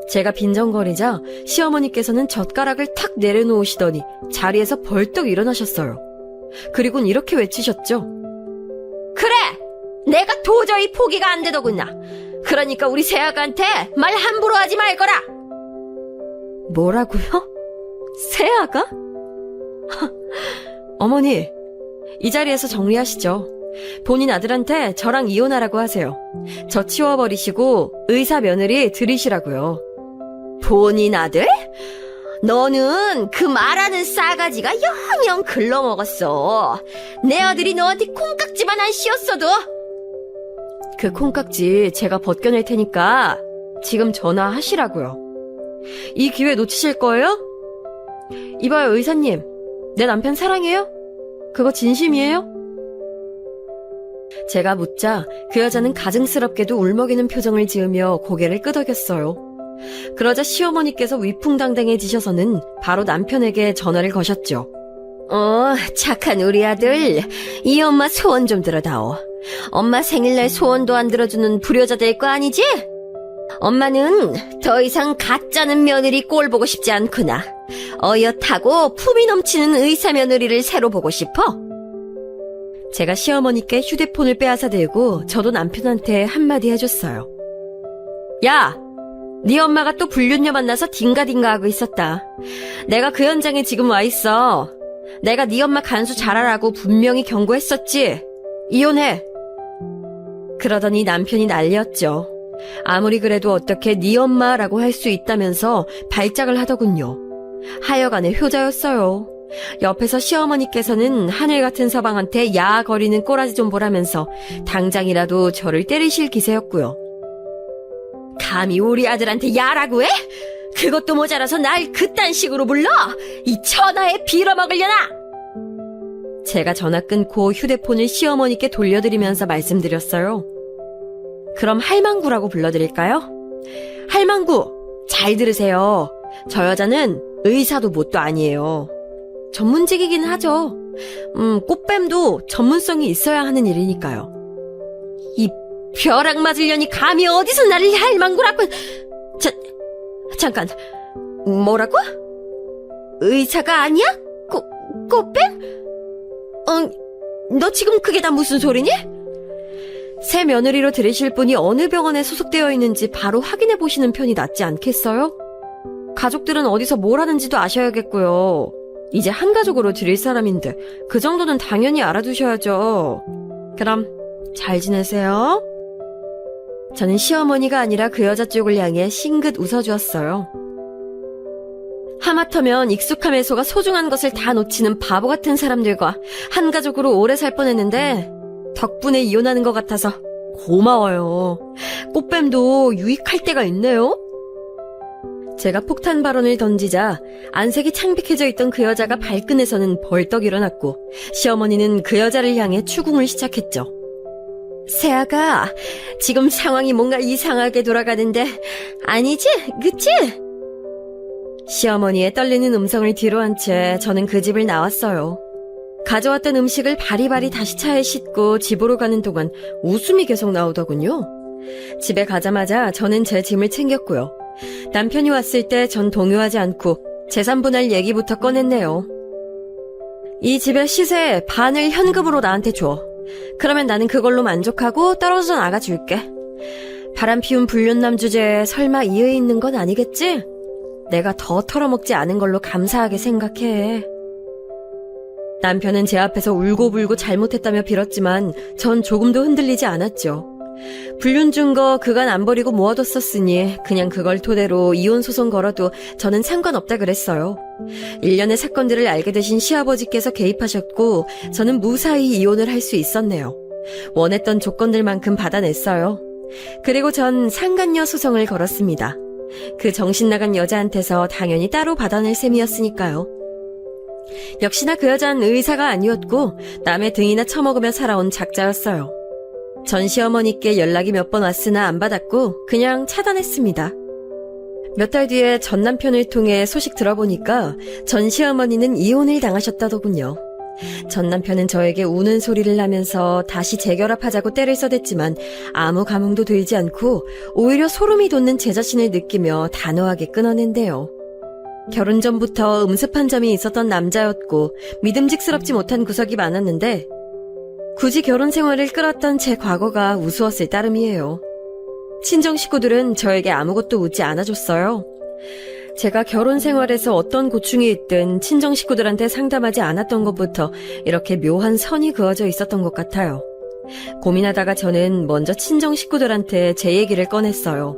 [SPEAKER 2] 제가 빈정거리자 시어머니께서는 젓가락을 탁 내려놓으시더니 자리에서 벌떡 일어나셨어요. 그리고는 이렇게 외치셨죠. 그래! 내가 도저히 포기가 안 되더구나. 그러니까 우리 새아가한테 말 함부로 하지 말거라! 뭐라고요? 새아가? 어머니, 이 자리에서 정리하시죠. 본인 아들한테 저랑 이혼하라고 하세요. 저 치워버리시고 의사 며느리 들이시라고요. 본인 아들? 너는 그 말하는 싸가지가 영영 글러먹었어. 내 아들이 너한테 콩깍지만 안 씌웠어도. 그 콩깍지 제가 벗겨낼 테니까 지금 전화하시라고요. 이 기회 놓치실 거예요? 이봐요, 의사님. 내 남편 사랑해요? 그거 진심이에요? 제가 묻자 그 여자는 가증스럽게도 울먹이는 표정을 지으며 고개를 끄덕였어요. 그러자 시어머니께서 위풍당당해지셔서는 바로 남편에게 전화를 거셨죠. 착한 우리 아들. 이 엄마 소원 좀 들어다오. 엄마 생일날 소원도 안 들어주는 불효자 될 거 아니지? 엄마는 더 이상 가짜는 며느리 꼴 보고 싶지 않구나. 어엿하고 품이 넘치는 의사 며느리를 새로 보고 싶어. 제가 시어머니께 휴대폰을 빼앗아 들고 저도 남편한테 한마디 해줬어요. 야! 네 엄마가 또 불륜녀 만나서 딩가딩가 하고 있었다. 내가 그 현장에 지금 와 있어. 내가 네 엄마 간수 잘하라고 분명히 경고했었지. 이혼해. 그러더니 남편이 난리였죠. 아무리 그래도 어떻게 네 엄마라고 할 수 있다면서 발작을 하더군요. 하여간에 효자였어요. 옆에서 시어머니께서는 하늘 같은 서방한테 야거리는 꼬라지 좀 보라면서 당장이라도 저를 때리실 기세였고요. 감히 우리 아들한테 야라고 해? 그것도 모자라서 날 그딴 식으로 불러? 이 천하에 빌어먹으려나? 제가 전화 끊고 휴대폰을 시어머니께 돌려드리면서 말씀드렸어요. 그럼 할망구라고 불러드릴까요? 할망구, 잘 들으세요. 저 여자는 의사도 뭣도 아니에요. 전문직이긴 하죠. 꽃뱀도 전문성이 있어야 하는 일이니까요. 이 벼락 맞으려니 감히 어디서 나를 할망구라고... 잠깐, 뭐라고? 의사가 아니야? 꽃뱀? 너 지금 그게 다 무슨 소리니? 새 며느리로 들이실 분이 어느 병원에 소속되어 있는지 바로 확인해 보시는 편이 낫지 않겠어요? 가족들은 어디서 뭘 하는지도 아셔야겠고요. 이제 한 가족으로 들일 사람인데 그 정도는 당연히 알아두셔야죠. 그럼 잘 지내세요. 저는 시어머니가 아니라 그 여자 쪽을 향해 싱긋 웃어주었어요. 하마터면 익숙함 해소가 소중한 것을 다 놓치는 바보 같은 사람들과 한 가족으로 오래 살 뻔했는데 덕분에 이혼하는 것 같아서 고마워요. 꽃뱀도 유익할 때가 있네요. 제가 폭탄 발언을 던지자 안색이 창백해져 있던 그 여자가 발끈해서는 벌떡 일어났고 시어머니는 그 여자를 향해 추궁을 시작했죠. 새아가, 지금 상황이 뭔가 이상하게 돌아가는데 아니지? 그치? 시어머니의 떨리는 음성을 뒤로 한 채 저는 그 집을 나왔어요. 가져왔던 음식을 바리바리 다시 차에 싣고 집으로 가는 동안 웃음이 계속 나오더군요. 집에 가자마자 저는 제 짐을 챙겼고요. 남편이 왔을 때 전 동요하지 않고 재산 분할 얘기부터 꺼냈네요. 이 집의 시세 반을 현금으로 나한테 줘. 그러면 나는 그걸로 만족하고 떨어져 나가줄게. 바람 피운 불륜남 주제에 설마 이의 있는 건 아니겠지? 내가 더 털어먹지 않은 걸로 감사하게 생각해. 남편은 제 앞에서 울고불고 잘못했다며 빌었지만 전 조금도 흔들리지 않았죠. 불륜 준 거 그간 안 버리고 모아뒀었으니 그냥 그걸 토대로 이혼 소송 걸어도 저는 상관없다 그랬어요. 일련의 사건들을 알게 되신 시아버지께서 개입하셨고 저는 무사히 이혼을 할 수 있었네요. 원했던 조건들만큼 받아냈어요. 그리고 전 상간녀 소송을 걸었습니다. 그 정신나간 여자한테서 당연히 따로 받아낼 셈이었으니까요. 역시나 그 여자는 의사가 아니었고 남의 등이나 처먹으며 살아온 작자였어요. 전 시어머니께 연락이 몇 번 왔으나 안 받았고 그냥 차단했습니다. 몇 달 뒤에 전 남편을 통해 소식 들어보니까 전 시어머니는 이혼을 당하셨다더군요. 전 남편은 저에게 우는 소리를 하면서 다시 재결합하자고 떼를 써댔지만 아무 감흥도 들지 않고 오히려 소름이 돋는 제 자신을 느끼며 단호하게 끊어낸대요. 결혼 전부터 음습한 점이 있었던 남자였고 믿음직스럽지 못한 구석이 많았는데 굳이 결혼 생활을 끌었던 제 과거가 우스웠을 따름이에요. 친정 식구들은 저에게 아무것도 묻지 않아줬어요. 제가 결혼 생활에서 어떤 고충이 있든 친정 식구들한테 상담하지 않았던 것부터 이렇게 묘한 선이 그어져 있었던 것 같아요. 고민하다가 저는 먼저 친정 식구들한테 제 얘기를 꺼냈어요.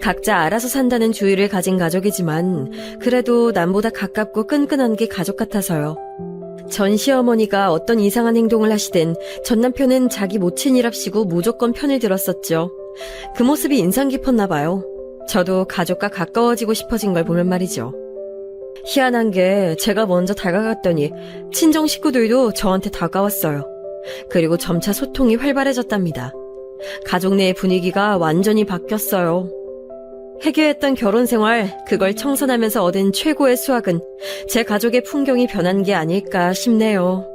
[SPEAKER 2] 각자 알아서 산다는 주의를 가진 가족이지만 그래도 남보다 가깝고 끈끈한 게 가족 같아서요. 전 시어머니가 어떤 이상한 행동을 하시든 전 남편은 자기 모친이랍시고 무조건 편을 들었었죠. 그 모습이 인상 깊었나 봐요. 저도 가족과 가까워지고 싶어진 걸 보면 말이죠. 희한한 게 제가 먼저 다가갔더니 친정 식구들도 저한테 다가왔어요. 그리고 점차 소통이 활발해졌답니다. 가족 내의 분위기가 완전히 바뀌었어요. 해결했던 결혼 생활, 그걸 청산하면서 얻은 최고의 수확은 제 가족의 풍경이 변한 게 아닐까 싶네요.